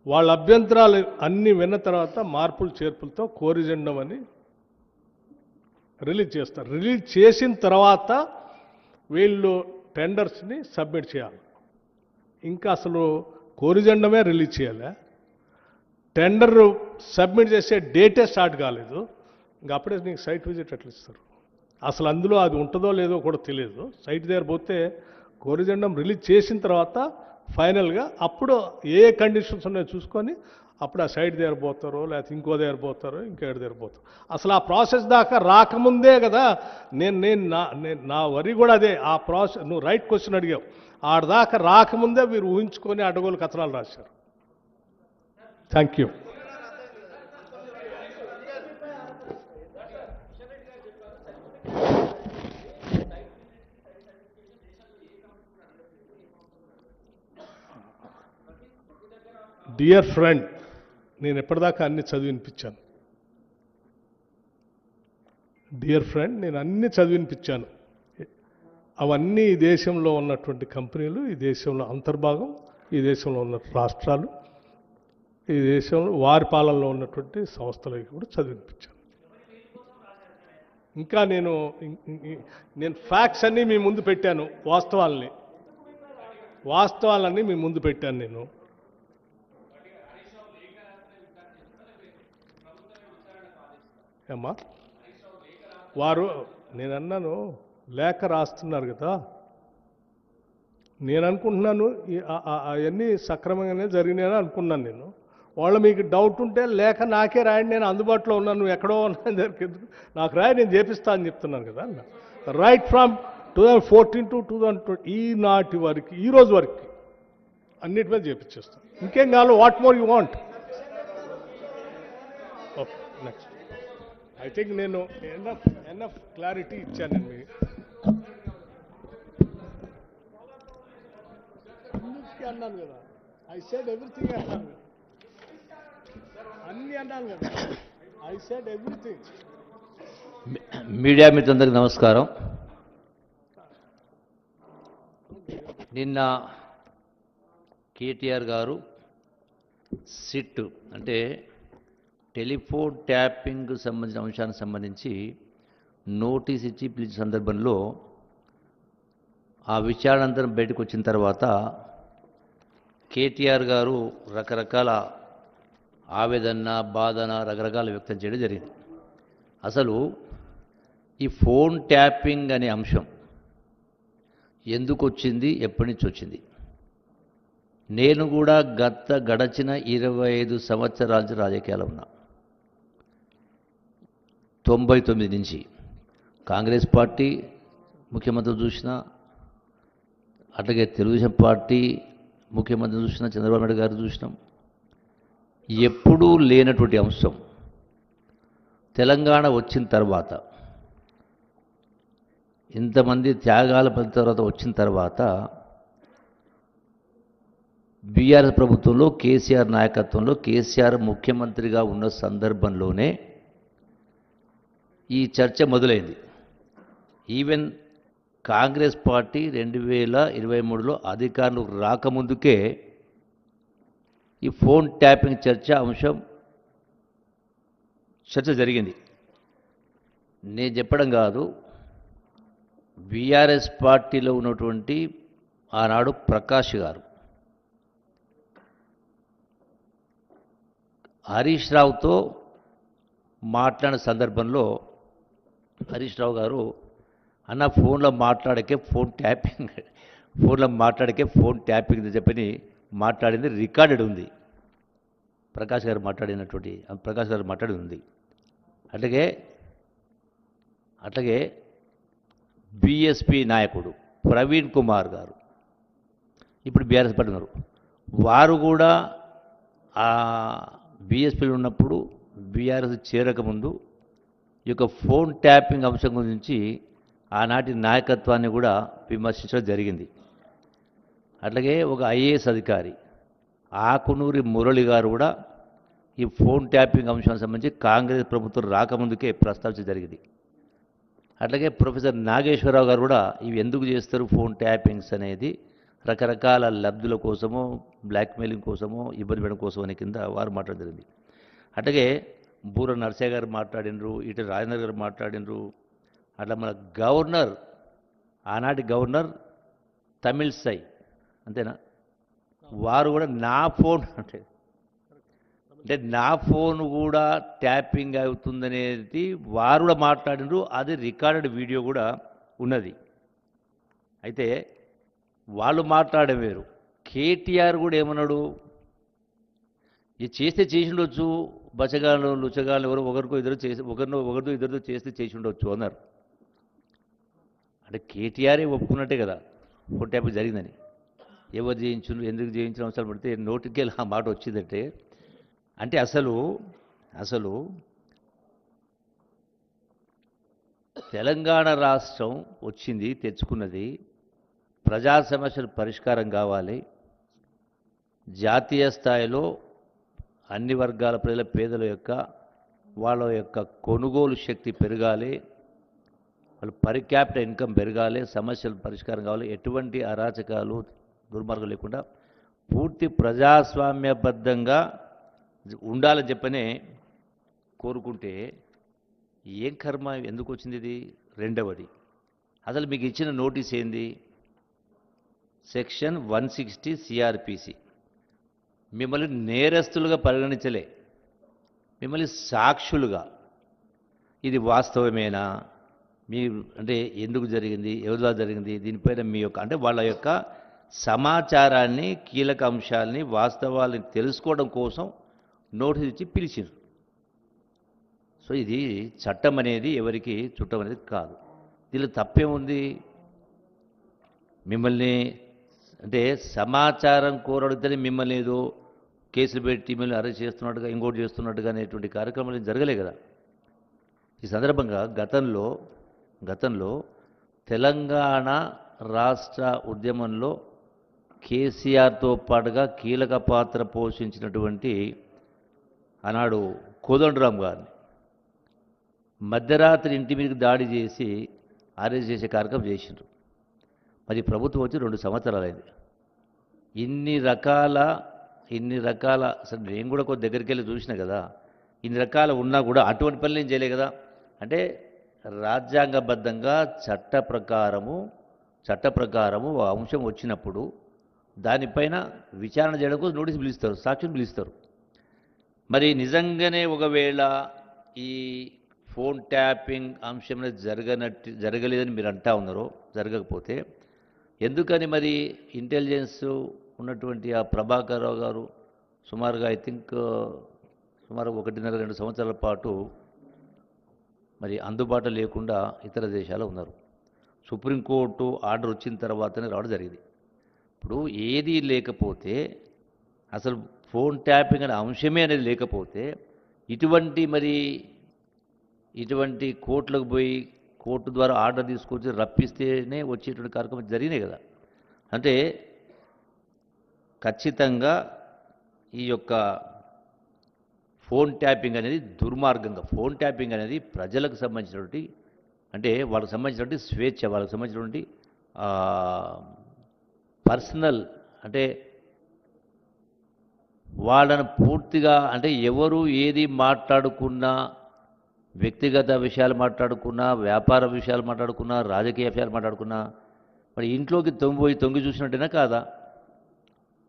వాళ్ళ అభ్యంతరాలు అన్నీ విన్న తర్వాత మార్పులు చేర్పులతో కోరిజెండం అని రిలీజ్ చేస్తారు. రిలీజ్ చేసిన తర్వాత వీళ్ళు టెండర్స్ని సబ్మిట్ చేయాలి. ఇంకా అసలు కోరిజెండమే రిలీజ్ చేయాలి, టెండర్ సబ్మిట్ చేసే డేటే స్టార్ట్ కాలేదు. ఇంకా అప్పుడే నీకు సైట్ విజిట్ ఎట్లా ఇస్తారు? అసలు అందులో అది ఉంటుందో లేదో కూడా తెలియదు. సైట్ దగ్గర పోతే కోరిజెండం రిలీజ్ చేసిన తర్వాత ఫైనల్గా అప్పుడు ఏ కండిషన్స్ ఉన్నాయో చూసుకొని అప్పుడు ఆ సైట్ దగ్గర పోతారో, లేకపోతే ఇంకో దగ్గర పోతారో, ఇంకేడు దగ్గర పోతారు. అసలు ఆ ప్రాసెస్ దాకా రాకముందే కదా నా వరి కూడా అదే. ఆ ప్రాసెస్ నువ్వు రైట్ క్వశ్చన్ అడిగావు. ఆడదాకా రాకముందే మీరు ఊహించుకొని అడగోలు కథనాలు రాశారు. Thank you. డియర్ ఫ్రెండ్, నేను ఎప్పటిదాకా అన్ని చదివినిపించాను. డియర్ ఫ్రెండ్, నేను అన్ని చదివినిపించాను. అవన్నీ ఈ దేశంలో ఉన్నటువంటి కంపెనీలు, ఈ దేశంలో అంతర్భాగం, ఈ దేశంలో ఉన్న రాష్ట్రాలు, ఈ దేశంలో వారి పాలనలో ఉన్నటువంటి సంస్థలకి కూడా చదివినిపించాను. ఇంకా నేను ఫ్యాక్ట్స్ అన్నీ మీ ముందు పెట్టాను, వాస్తవాలన్నీ మీ ముందు పెట్టాను. నేను ఏమ్మా వారు, నేను అన్నాను లేఖ రాస్తున్నారు కదా, నేను అనుకుంటున్నాను అవన్నీ సక్రమంగానే జరిగినాయని అనుకున్నాను నేను. వాళ్ళు మీకు డౌట్ ఉంటే లేక నాకే రాయండి, నేను అందుబాటులో ఉన్నాను, నువ్వు ఎక్కడో ఉన్నాను దగ్గరికి ఎందుకు నాకు రాయి, నేను చేపిస్తా అని చెప్తున్నాను కదా. రైట్ ఫ్రమ్ 2014 to 2020 ఈనాటి వరకు, ఈ రోజు వరకు అన్నిటి మీద చేపించేస్తాను. ఇంకేం కావాలి? What more you want? Okay, next. I think నేను ఎనఫ్ క్లారిటీ ఇచ్చాను నేను మీకు. అన్నిటికీ అన్నాను కదా, ఐ సెడ్ ఎవ్రీథింగ్ అన్నాను కదా, అన్నీ అన్నాను కదా, ఐ సెడ్ ఎవ్రీథింగ్. మీడియా మిత్రులందరికీ నమస్కారం. నిన్న కేటీఆర్ గారు సిట్ అంటే టెలిఫోన్ ట్యాపింగ్ సంబంధించిన అంశానికి సంబంధించి నోటీస్ ఇచ్చి పిలిచిన సందర్భంలో ఆ విచారణంతరం బయటకు వచ్చిన తర్వాత కేటీఆర్ గారు రకరకాల ఆవేదన, బాధన రకరకాల వ్యక్తం చేయడం జరిగింది. అసలు ఈ ఫోన్ ట్యాపింగ్ అనే అంశం ఎందుకు వచ్చింది, ఎప్పటి నుంచి వచ్చింది? నేను కూడా గడచిన 25 సంవత్సరాల నుంచి రాజకీయాలు ఉన్నా. 99 నుంచి కాంగ్రెస్ పార్టీ ముఖ్యమంత్రి చూసిన, అట్లాగే తెలుగుదేశం పార్టీ ముఖ్యమంత్రి చూసిన, చంద్రబాబు నాయుడు గారు చూసినాం. ఎప్పుడూ లేనటువంటి అంశం తెలంగాణ వచ్చిన తర్వాత, ఇంతమంది త్యాగాల తర్వాత వచ్చిన తర్వాత బీఆర్ఎస్ ప్రభుత్వంలో కేసీఆర్ నాయకత్వంలో కేసీఆర్ ముఖ్యమంత్రిగా ఉన్న సందర్భంలోనే ఈ చర్చ మొదలైంది. ఈవెన్ కాంగ్రెస్ పార్టీ 2023లో అధికారులు రాకముందుకే ఈ ఫోన్ ట్యాపింగ్ చర్చ జరిగింది. నేను చెప్పడం కాదు, బీఆర్ఎస్ పార్టీలో ఉన్నటువంటి ఆనాడు ప్రకాష్ గారు హరీష్ రావుతో మాట్లాడిన సందర్భంలో హరీష్ రావు గారు అన్న ఫోన్లో మాట్లాడకే ఫోన్ ట్యాపింగ్ చెప్పని మాట్లాడింది రికార్డెడ్ ఉంది. ప్రకాష్ గారు మాట్లాడి ఉంది. అట్లాగే బీఎస్పీ నాయకుడు ప్రవీణ్ కుమార్ గారు ఇప్పుడు బీఆర్ఎస్ పార్టీ ఉన్నారు. వారు కూడా ఆ బీఎస్పీలో ఉన్నప్పుడు బీఆర్ఎస్ చేరకముందు ఈ యొక్క ఫోన్ ట్యాపింగ్ అంశం గురించి ఆనాటి నాయకత్వాన్ని కూడా విమర్శించడం జరిగింది. అట్లాగే ఒక ఐఏఎస్ అధికారి ఆకునూరి మురళి గారు కూడా ఈ ఫోన్ ట్యాపింగ్ అంశానికి సంబంధించి కాంగ్రెస్ ప్రభుత్వం రాకముందుకే ప్రస్తావించడం జరిగింది. అట్లాగే ప్రొఫెసర్ నాగేశ్వరరావు గారు కూడా ఇవి ఎందుకు చేస్తారు ఫోన్ ట్యాపింగ్స్ అనేది, రకరకాల లబ్ధుల కోసమో, బ్లాక్మెయిలింగ్ కోసమో, ఇబ్బంది పెట్టడం కోసం అనే కింద వారు మాట్లాడడం జరిగింది. అట్లాగే బూర నర్సయ్య గారు మాట్లాడినరు, ఇటు రాజేందర్ గారు మాట్లాడినరు. అట్లా మన గవర్నర్, ఆనాటి గవర్నర్ తమిళసై అంతేనా, వారు కూడా నా ఫోన్ అంటే నా ఫోన్ కూడా ట్యాపింగ్ అవుతుందనేది వారు కూడా మాట్లాడినరు. అది రికార్డెడ్ వీడియో కూడా ఉన్నది. అయితే వాళ్ళు మాట్లాడే వేరు. కేటీఆర్ కూడా ఏమన్నాడు, ఇది చేసి ఉండొచ్చు, బచ్చగాళ్ళు లుచ్చగాళ్ళు ఎవరు ఒకరితో ఇద్దరితో చేసి ఉండొచ్చు అన్నారు. అంటే కేటీఆరే ఒప్పుకున్నట్టే కదా ఫోన్ ట్యాపింగ్ జరిగిందని. ఎవరు చేయించుండ్రు, ఎందుకు చేయించిన అవసరం పడితే నోటికి ఆ మాట వచ్చిందంటే, అంటే అసలు తెలంగాణ రాష్ట్రం వచ్చింది, తెచ్చుకున్నది, ప్రజా సమస్యలు పరిష్కారం కావాలి, జాతీయ స్థాయిలో అన్ని వర్గాల ప్రజల పేదల యొక్క వాళ్ళ యొక్క కొనుగోలు శక్తి పెరగాలి, వాళ్ళ పర్ క్యాపిటల్ ఇన్కమ్ పెరగాలి, సమస్యలు పరిష్కారం కావాలి, ఎటువంటి అరాచకాలు దుర్మార్గం లేకుండా పూర్తి ప్రజాస్వామ్యబద్ధంగా ఉండాలని చెప్పనే కోరుకుంటే ఏం కర్మ, ఎందుకు వచ్చింది ఇది? రెండవది, అసలు మీకు ఇచ్చిన నోటీస్ ఏంది? Section 160 CrPC. మిమ్మల్ని నేరస్తులుగా పరిగణించలే, మిమ్మల్ని సాక్షులుగా, ఇది వాస్తవమేనా, మీ అంటే ఎందుకు జరిగింది, ఎవరిలా జరిగింది, దీనిపైన మీ యొక్క అంటే వాళ్ళ యొక్క సమాచారాన్ని, కీలక అంశాలని, వాస్తవాలని తెలుసుకోవడం కోసం నోటీస్ ఇచ్చి పిలిచారు. సో ఇది చట్టం అనేది ఎవరికి చుట్టం అనేది కాదు. దీనిలో తప్పేముంది? మిమ్మల్ని అంటే సమాచారం కోరడితేనే మిమ్మల్ని ఏదో కేసులు పెట్టి మిమ్మల్ని అరెస్ట్ చేస్తున్నట్టుగా, ఇంకోటి చేస్తున్నట్టుగా అనేటువంటి కార్యక్రమాలు జరగలే కదా. ఈ సందర్భంగా గతంలో తెలంగాణ రాష్ట్ర ఉద్యమంలో కేసీఆర్తో పాటుగా కీలక పాత్ర పోషించినటువంటి ఆనాడు కోదండరామ్ గారిని మధ్యరాత్రి ఇంటి మీదకి దాడి చేసి అరెస్ట్ చేసే కార్యక్రమం చేసిండ్రు. మరి ప్రభుత్వం వచ్చి 2 సంవత్సరాలైంది. ఇన్ని రకాల అసలు నేను కూడా కొద్ది దగ్గరికి వెళ్ళి చూసిన కదా, ఇన్ని రకాల ఉన్నా కూడా అటువంటి పనులు ఏం చేయలే కదా. అంటే రాజ్యాంగబద్ధంగా చట్ట ప్రకారము ఆ అంశం వచ్చినప్పుడు దానిపైన విచారణ చేయడం కోసం నోటీస్ పిలుస్తారు, సాక్షులు పిలుస్తారు. మరి నిజంగానే ఒకవేళ ఈ ఫోన్ ట్యాపింగ్ అంశం జరగలేదని మీరు అంటా ఉన్నారో, జరగకపోతే ఎందుకని మరి ఇంటెలిజెన్స్ ఉన్నటువంటి ఆ ప్రభాకర్ రావు గారు సుమారుగా సుమారు 1.5-2 సంవత్సరాల పాటు మరి అందుబాటులో లేకుండా ఇతర దేశాల్లో ఉన్నారు. సుప్రీంకోర్టు ఆర్డర్ వచ్చిన తర్వాతనే రావడం జరిగింది. ఇప్పుడు ఏదీ లేకపోతే, అసలు ఫోన్ ట్యాపింగ్ అనే అంశమే అనేది లేకపోతే ఇటువంటి కోర్టులకు పోయి కోర్టు ద్వారా ఆర్డర్ తీసుకొచ్చి రప్పిస్తేనే వచ్చేటువంటి కార్యక్రమం జరిగినాయి కదా. అంటే ఖచ్చితంగా ఈ యొక్క ఫోన్ ట్యాపింగ్ అనేది దుర్మార్గంగా, ఫోన్ ట్యాపింగ్ అనేది ప్రజలకు సంబంధించినటువంటి, అంటే వాళ్ళకి సంబంధించినటువంటి స్వేచ్ఛ, వాళ్ళకి సంబంధించినటువంటి పర్సనల్, అంటే వాళ్ళను పూర్తిగా, అంటే ఎవరు ఏది మాట్లాడుకున్నా, వ్యక్తిగత విషయాలు మాట్లాడుకున్నా, వ్యాపార విషయాలు మాట్లాడుకున్నా, రాజకీయ విషయాలు మాట్లాడుకున్నా, మరి ఇంట్లోకి తొంగి చూసినట్టేనా కాదా?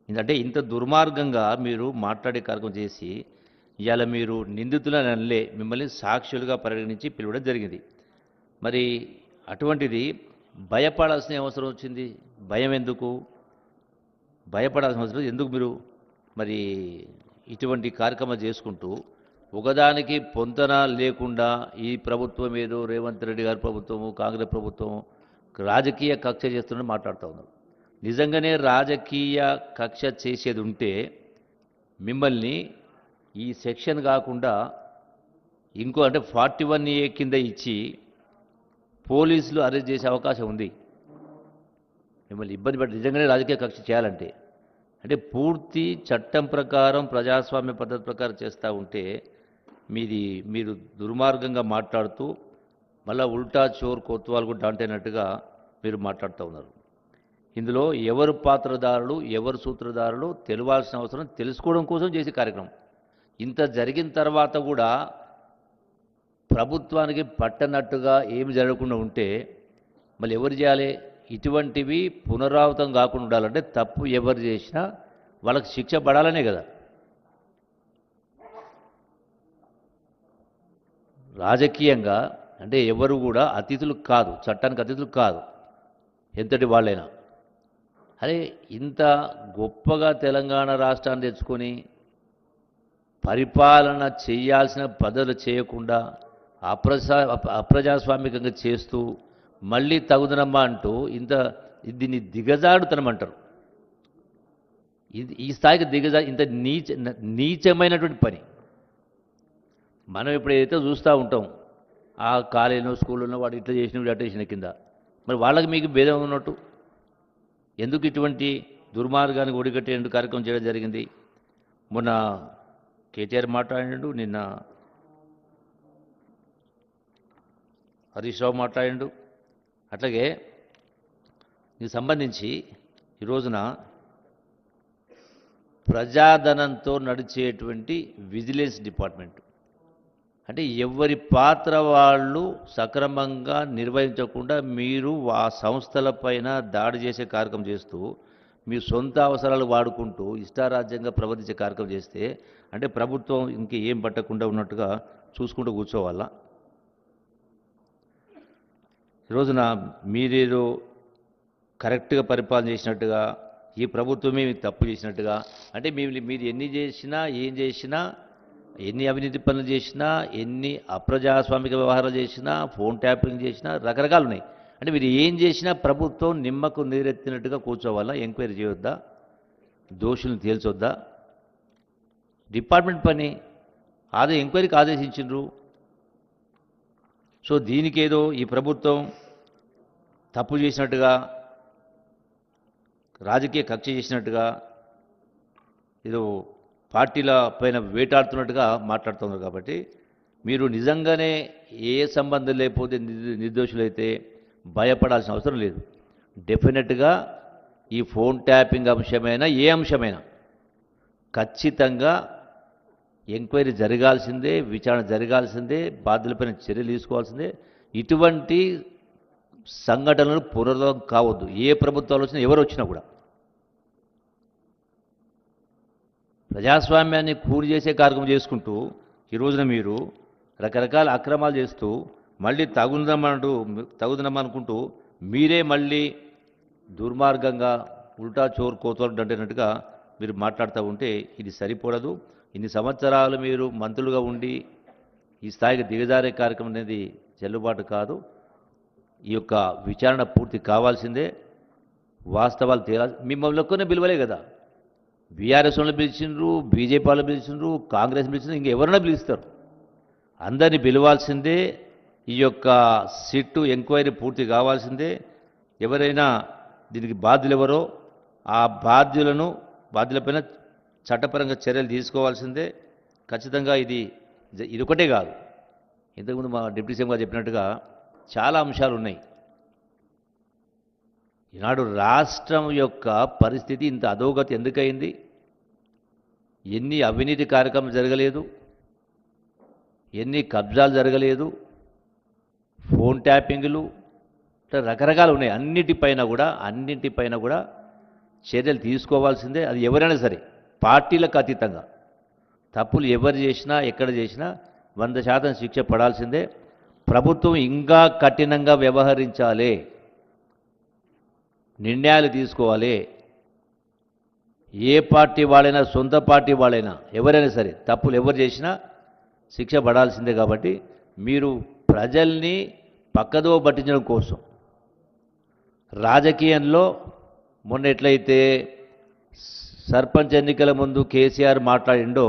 అంటే ఇంత దుర్మార్గంగా మీరు మాట్లాడే కార్యక్రమం చేసి ఇవాళ మీరు నిందితులని అనలే, మిమ్మల్ని సాక్షులుగా పరిగణించి పిలవడం జరిగింది. మరి అటువంటిది భయపడాల్సిన అవసరం వచ్చింది. భయం ఎందుకు? భయపడాల్సిన అవసరం ఎందుకు? మీరు మరి ఇటువంటి కార్యక్రమాలు చేసుకుంటూ ఒకదానికి పొంతన లేకుండా ఈ ప్రభుత్వం ఏదో రేవంత్ రెడ్డి గారి ప్రభుత్వము, కాంగ్రెస్ ప్రభుత్వం రాజకీయ కక్ష చేస్తుందని మాట్లాడుతూ ఉన్నారు. నిజంగానే రాజకీయ కక్ష చేసేది ఉంటే మిమ్మల్ని ఈ సెక్షన్ కాకుండా ఇంకో, అంటే 41A కింద ఇచ్చి పోలీసులు అరెస్ట్ చేసే అవకాశం ఉంది. మిమ్మల్ని ఇబ్బంది పెట్టి నిజంగానే రాజకీయ కక్ష చేయాలంటే, అంటే పూర్తి చట్టం ప్రకారం ప్రజాస్వామ్య పద్ధతి ప్రకారం చేస్తూ ఉంటే మీరు దుర్మార్గంగా మాట్లాడుతూ మళ్ళీ ఉల్టా చోర్ కొత్వాలు కూడా దాంటైనట్టుగా మీరు మాట్లాడుతూ ఉన్నారు. ఇందులో ఎవరు పాత్రదారులు, ఎవరు సూత్రధారులు తెలియాల్సిన అవసరం, తెలుసుకోవడం కోసం చేసే కార్యక్రమం. ఇంత జరిగిన తర్వాత కూడా ప్రభుత్వానికి పట్టనట్టుగా ఏమి జరగకుండా ఉంటే మళ్ళీ ఎవరు చేయాలి? ఇటువంటివి పునరావృతం కాకుండా ఉండాలంటే తప్పు ఎవరు చేసినా వాళ్ళకి శిక్ష పడాలనే కదా. రాజకీయంగా అంటే ఎవరు కూడా అతిథులు కాదు, చట్టానికి అతిథులు కాదు, ఎంతటి వాళ్ళైనా. అరే ఇంత గొప్పగా తెలంగాణ రాష్ట్రాన్ని తెచ్చుకొని పరిపాలన చేయాల్సిన పద్ధతులు చేయకుండా అప్రజాస్వామికంగా చేస్తూ మళ్ళీ తగుదనమ్మా అంటూ దీన్ని దిగజాడుతనమంటారు. ఈ స్థాయికి ఇంత నీచమైనటువంటి పని మనం ఇప్పుడు ఏదైతే చూస్తూ ఉంటాం, ఆ కాలేజీలో స్కూల్లో వాడు ఇట్లా చేసిన వీడు అట్లా చేసిన కింద, మరి వాళ్ళకి మీకు భేదం ఉన్నట్టు ఎందుకు ఇటువంటి దుర్మార్గానికి ఒడిగట్టే కార్యక్రమం చేయడం జరిగింది? మొన్న కేటీఆర్ మాట్లాడిండు, నిన్న హరీష్ రావు మాట్లాడిండు. అట్లాగే దీనికి సంబంధించి ఈ రోజున ప్రజాధనంతో నడిచేటువంటి విజిలెన్స్ డిపార్ట్మెంట్, అంటే ఎవరి పాత్ర వాళ్ళు సక్రమంగా నిర్వహించకుండా మీరు ఆ సంస్థలపైన దాడి చేసే కార్యక్రమం చేస్తూ మీ సొంత అవసరాలు వాడుకుంటూ ఇష్టారాజ్యంగా ప్రవర్తించే కార్యక్రమం చేస్తే అంటే ప్రభుత్వం ఇంకేం పట్టకుండా ఉన్నట్టుగా చూసుకుంటూ కూర్చోవాలా? ఈరోజున మీరేదో కరెక్ట్గా పరిపాలన చేసినట్టుగా ఈ ప్రభుత్వమే మీకు తప్పు చేసినట్టుగా, అంటే మీరు ఎన్ని చేసినా ఏం చేసినా, ఎన్ని అవినీతి పనులు చేసినా, ఎన్ని అప్రజాస్వామిక వ్యవహారాలు చేసినా, ఫోన్ ట్యాపింగ్ చేసినా రకరకాలు ఉన్నాయి. అంటే మీరు ఏం చేసినా ప్రభుత్వం నిమ్మకు నీరెత్తినట్టుగా కూర్చోవాలా? ఎంక్వైరీ చేయొద్దా? దోషులను తేల్చొద్దా? డిపార్ట్మెంట్ పని ఎంక్వైరీకి ఆదేశించిండ్రు. సో దీనికేదో ఈ ప్రభుత్వం తప్పు చేసినట్టుగా, రాజకీయ కక్ష చేసినట్టుగా, ఏదో పార్టీల పైన వేటాడుతున్నట్టుగా మాట్లాడుతున్నారు. కాబట్టి మీరు నిజంగానే ఏ సంబంధం లేకపోతే నిర్దోషులైతే భయపడాల్సిన అవసరం లేదు. డెఫినెట్గా ఈ ఫోన్ ట్యాపింగ్ అంశమైనా ఏ అంశమైనా ఖచ్చితంగా ఎంక్వైరీ జరగాల్సిందే, విచారణ జరగాల్సిందే, బాధ్యులపైన చర్యలు తీసుకోవాల్సిందే. ఇటువంటి సంఘటనలు పునరావృతం కావద్దు. ఏ ప్రభుత్వాలు వచ్చినా ఎవరు వచ్చినా కూడా ప్రజాస్వామ్యాన్ని కూలి చేసే కార్యక్రమం చేసుకుంటూ ఈ రోజున మీరు రకరకాల అక్రమాలు చేస్తూ మళ్ళీ తగుదనమనుకుంటూ మీరే మళ్ళీ దుర్మార్గంగా ఉల్టా చోరు కోతలు అంటున్నట్టుగా మీరు మాట్లాడుతూ ఉంటే ఇది సరిపడదు. ఇన్ని సంవత్సరాలు మీరు మంత్రులుగా ఉండి ఈ స్థాయికి దిగజారే కార్యక్రమం అనేది చెల్లుబాటు కాదు. ఈ యొక్క విచారణ పూర్తి కావాల్సిందే, వాస్తవాలు తేలాలి. మిమ్మల్ని ఒక్కనే పిలవలే కదా, బీఆర్ఎస్ వాళ్ళు పిలిచిండ్రు, బీజేపీ వాళ్ళు పిలిచిండ్రు, కాంగ్రెస్ పిలిచిండ్రు, ఇంకెవరైనా పిలుస్తారు. అందరినీ పిలవాల్సిందే. ఈ యొక్క సిట్టు ఎంక్వైరీ పూర్తి కావాల్సిందే. ఎవరైనా దీనికి బాధ్యులు ఎవరో ఆ బాధ్యులపైన చట్టపరంగా చర్యలు తీసుకోవాల్సిందే. ఖచ్చితంగా ఇది ఒకటే కాదు, ఇంతకుముందు మా డిప్యూటీ సీఎం గారు చెప్పినట్టుగా చాలా అంశాలు ఉన్నాయి. ఈనాడు రాష్ట్రం యొక్క పరిస్థితి ఇంత అధోగతి ఎందుకయింది? ఎన్ని అవినీతి కార్యక్రమాలు జరగలేదు, ఎన్ని కబ్జాలు జరగలేదు, ఫోన్ ట్యాపింగ్లు రకరకాలు ఉన్నాయి. అన్నింటిపైన కూడా చర్యలు తీసుకోవాల్సిందే. అది ఎవరైనా సరే, పార్టీలకు అతీతంగా తప్పులు ఎవరు చేసినా ఎక్కడ చేసినా 100% శిక్ష పడాల్సిందే. ప్రభుత్వం ఇంకా కఠినంగా వ్యవహరించాలి, నిర్ణయాలు తీసుకోవాలి. ఏ పార్టీ వాళ్ళైనా, సొంత పార్టీ వాళ్ళైనా, ఎవరైనా సరే తప్పులు ఎవరు చేసినా శిక్ష పడాల్సిందే. కాబట్టి మీరు ప్రజల్ని పక్కదో పట్టించడం కోసం రాజకీయంలో మొన్న ఎట్లయితే సర్పంచ్ ఎన్నికల ముందు కేసీఆర్ మాట్లాడిండో,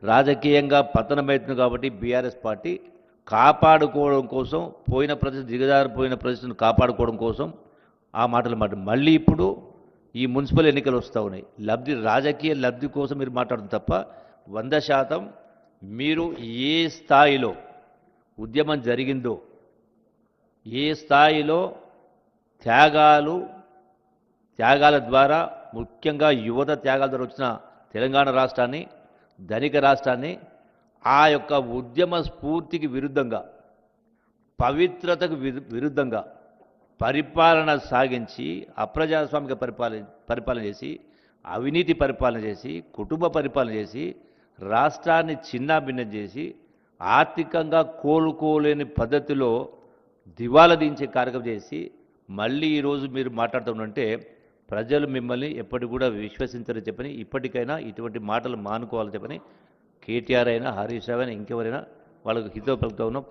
రాజకీయంగా పతనమవుతుంది కాబట్టి బీఆర్ఎస్ పార్టీ కాపాడుకోవడం కోసం, దిగజారిపోయిన ప్రజలను కాపాడుకోవడం కోసం ఆ మాటలు మళ్ళీ ఇప్పుడు ఈ మున్సిపల్ ఎన్నికలు వస్తూ ఉన్నాయి. రాజకీయ లబ్ధి కోసం మీరు మాట్లాడుతుంది తప్ప 100% మీరు ఏ స్థాయిలో ఉద్యమం జరిగిందో, ఏ స్థాయిలో త్యాగాల ద్వారా, ముఖ్యంగా యువత త్యాగాల ద్వారా వచ్చిన తెలంగాణ రాష్ట్రాన్ని, ధనిక రాష్ట్రాన్ని ఆ యొక్క ఉద్యమ స్ఫూర్తికి విరుద్ధంగా, పవిత్రతకు విరుద్ధంగా పరిపాలన సాగించి, అప్రజాస్వామిక పరిపాలన చేసి, అవినీతి పరిపాలన చేసి, కుటుంబ పరిపాలన చేసి, రాష్ట్రాన్ని చిన్నాభిన్నం చేసి, ఆర్థికంగా కోలుకోలేని పద్ధతిలో దివాలా దించే కార్యక్రమం చేసి మళ్ళీ ఈరోజు మీరు మాట్లాడుతుంటే ప్రజలు మిమ్మల్ని ఎప్పటికి కూడా విశ్వసించరని చెప్పని, ఇప్పటికైనా ఇటువంటి మాటలు మానుకోవాలని చెప్పని కేటీఆర్ అయినా, హరీష్ రావు అయినా, ఇంకెవరైనా వాళ్ళకు హితవు పలుకుతూ ఉన్నాం.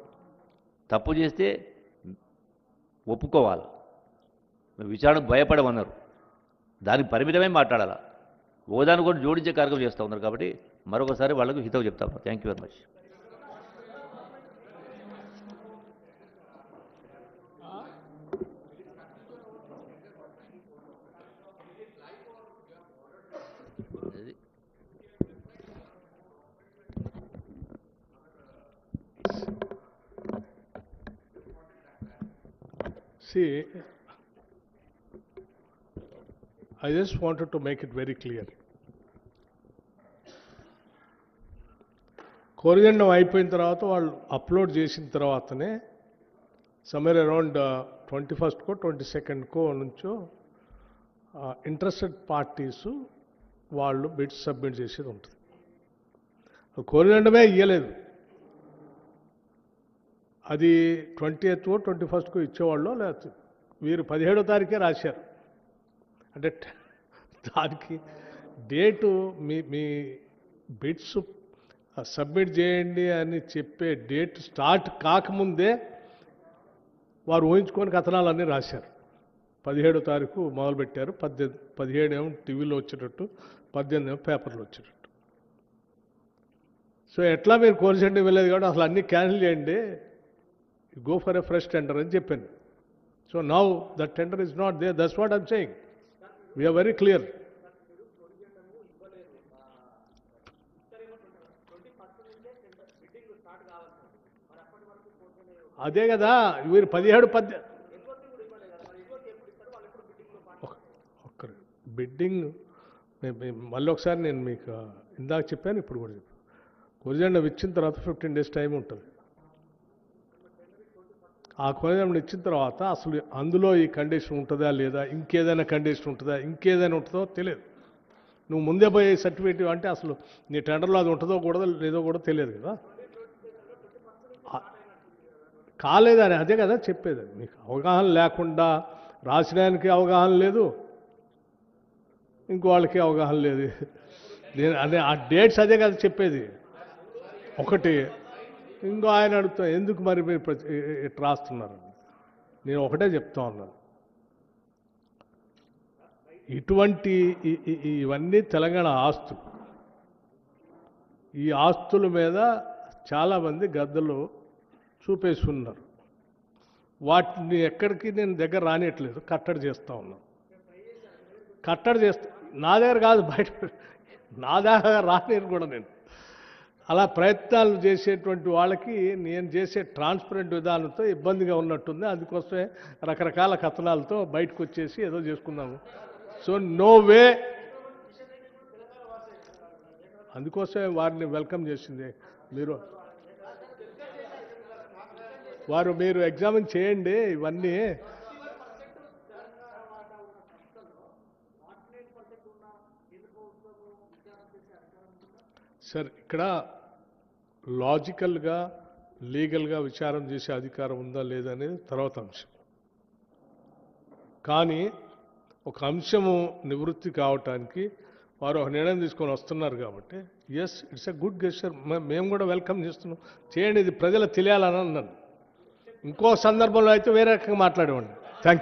తప్పు చేస్తే ఒప్పుకోవాలి, విచారణకు భయపడమన్నారు, దానికి పరిమితమే మాట్లాడాలా. ఓదాన్ని కూడా జోడించే కార్యక్రమం చేస్తూ ఉన్నారు. కాబట్టి మరొకసారి వాళ్ళకు హితవు చెప్తా ఉన్నాం. Thank you very much. See, I just wanted to make it very clear. కోరిగండం అయిపోయిన తర్వాత వాళ్ళు అప్లోడ్ చేసిన తర్వాతనే సమ్వేర్ అరౌండ్ 21st 22nd నుంచో ఇంట్రెస్టెడ్ పార్టీస్ వాళ్ళు బిడ్స్ సబ్మిట్ చేసేది ఉంటుంది. కోరిగండమే ఇయ్యలేదు, అది 20th 21st ఇచ్చేవాళ్ళు, లేకపోతే వీరు 17వ తారీఖే రాశారు. అంటే దానికి డేటు మీ బిడ్స్ సబ్మిట్ చేయండి అని చెప్పే డేట్ స్టార్ట్ కాకముందే వారు ఊహించుకొని కథనాలన్నీ రాశారు. 17వ తారీఖు మొదలుపెట్టారు, 17 ఏమో టీవీలో వచ్చేటట్టు, 18 ఏమో పేపర్లో వచ్చేటట్టు. సో ఎట్లా మీరు కోరిసెంట్ ఇవ్వలేదు కాబట్టి అసలు అన్నీ క్యాన్సిల్ చేయండి, go for a fresh tender అని చెప్పాను. So now that tender is not there, that's what I'm saying. We're very clear. అదే కదా వీరు 17 ఒక్కరు బిడ్డింగ్ మళ్ళీ ఒకసారి నేను మీకు ఇందాక చెప్పాను, ఇప్పుడు కూడా చెప్పాను. కొరిజెండం ఇచ్చిన తర్వాత 15 days టైం ఉంటుంది. ఆ కొరిజెండం ఇచ్చిన తర్వాత అసలు అందులో ఈ కండిషన్ ఉంటుందా లేదా, ఇంకేదైనా కండిషన్ ఉంటుందా, ఇంకేదైనా ఉంటుందో తెలియదు. నువ్వు ముందే పోయి సర్టిఫికేట్ అంటే అసలు నీ టెండర్లో అది ఉంటుందో కూడా లేదో కూడా తెలియదు కదా. కాలేదని అదే కదా చెప్పేది. మీకు అవగాహన లేకుండా రాసినానికి అవగాహన లేదు, ఇంకో వాళ్ళకి అవగాహన లేదు. నేను అదే ఆ డేట్స్ అదే కదా చెప్పేది. ఒకటి ఇంకో ఆయన అడుగుతా ఎందుకు మరి మీరు ఇట్లా రాస్తున్నారు. నేను ఒకటే చెప్తా ఉన్నాను, ఇటువంటి ఇవన్నీ తెలంగాణ ఆస్తులు. ఈ ఆస్తుల మీద చాలామంది గద్దలు చూపేస్తున్నారు. వాటిని ఎక్కడికి నేను దగ్గర రానియట్లేదు, కట్టడి చేస్తూ ఉన్నాను. కట్టడి చేస్తా, నా దగ్గర కాదు బయట, నా దగ్గర రానియను కూడా నేను. అలా ప్రయత్నాలు చేసేటువంటి వాళ్ళకి నేను చేసే ట్రాన్స్పరెంట్ విధానంతో ఇబ్బందిగా ఉన్నట్టుంది. అందుకోసమే రకరకాల కథనాలతో బయటకు వచ్చేసి ఏదో చేసుకున్నాము. సో నో వే, అందుకోసమే వారిని వెల్కమ్ చేసింది. మీరు ఎగ్జామిన్ చేయండి ఇవన్నీ. సార్ ఇక్కడ లాజికల్గా లీగల్గా విచారం చేసే అధికారం ఉందా లేదా అనేది తర్వాత అంశం. కానీ ఒక అంశము నివృత్తి కావటానికి వారు ఒక నిర్ణయం తీసుకొని వస్తున్నారు కాబట్టి yes, it's a good gesture. మేము కూడా వెల్కమ్ చేస్తున్నాం, చేయండి, ఇది ప్రజలకు తెలియాలని అన్నాను. ఇంకో సందర్భంలో అయితే వేరే రకంగా మాట్లాడేవాడిని.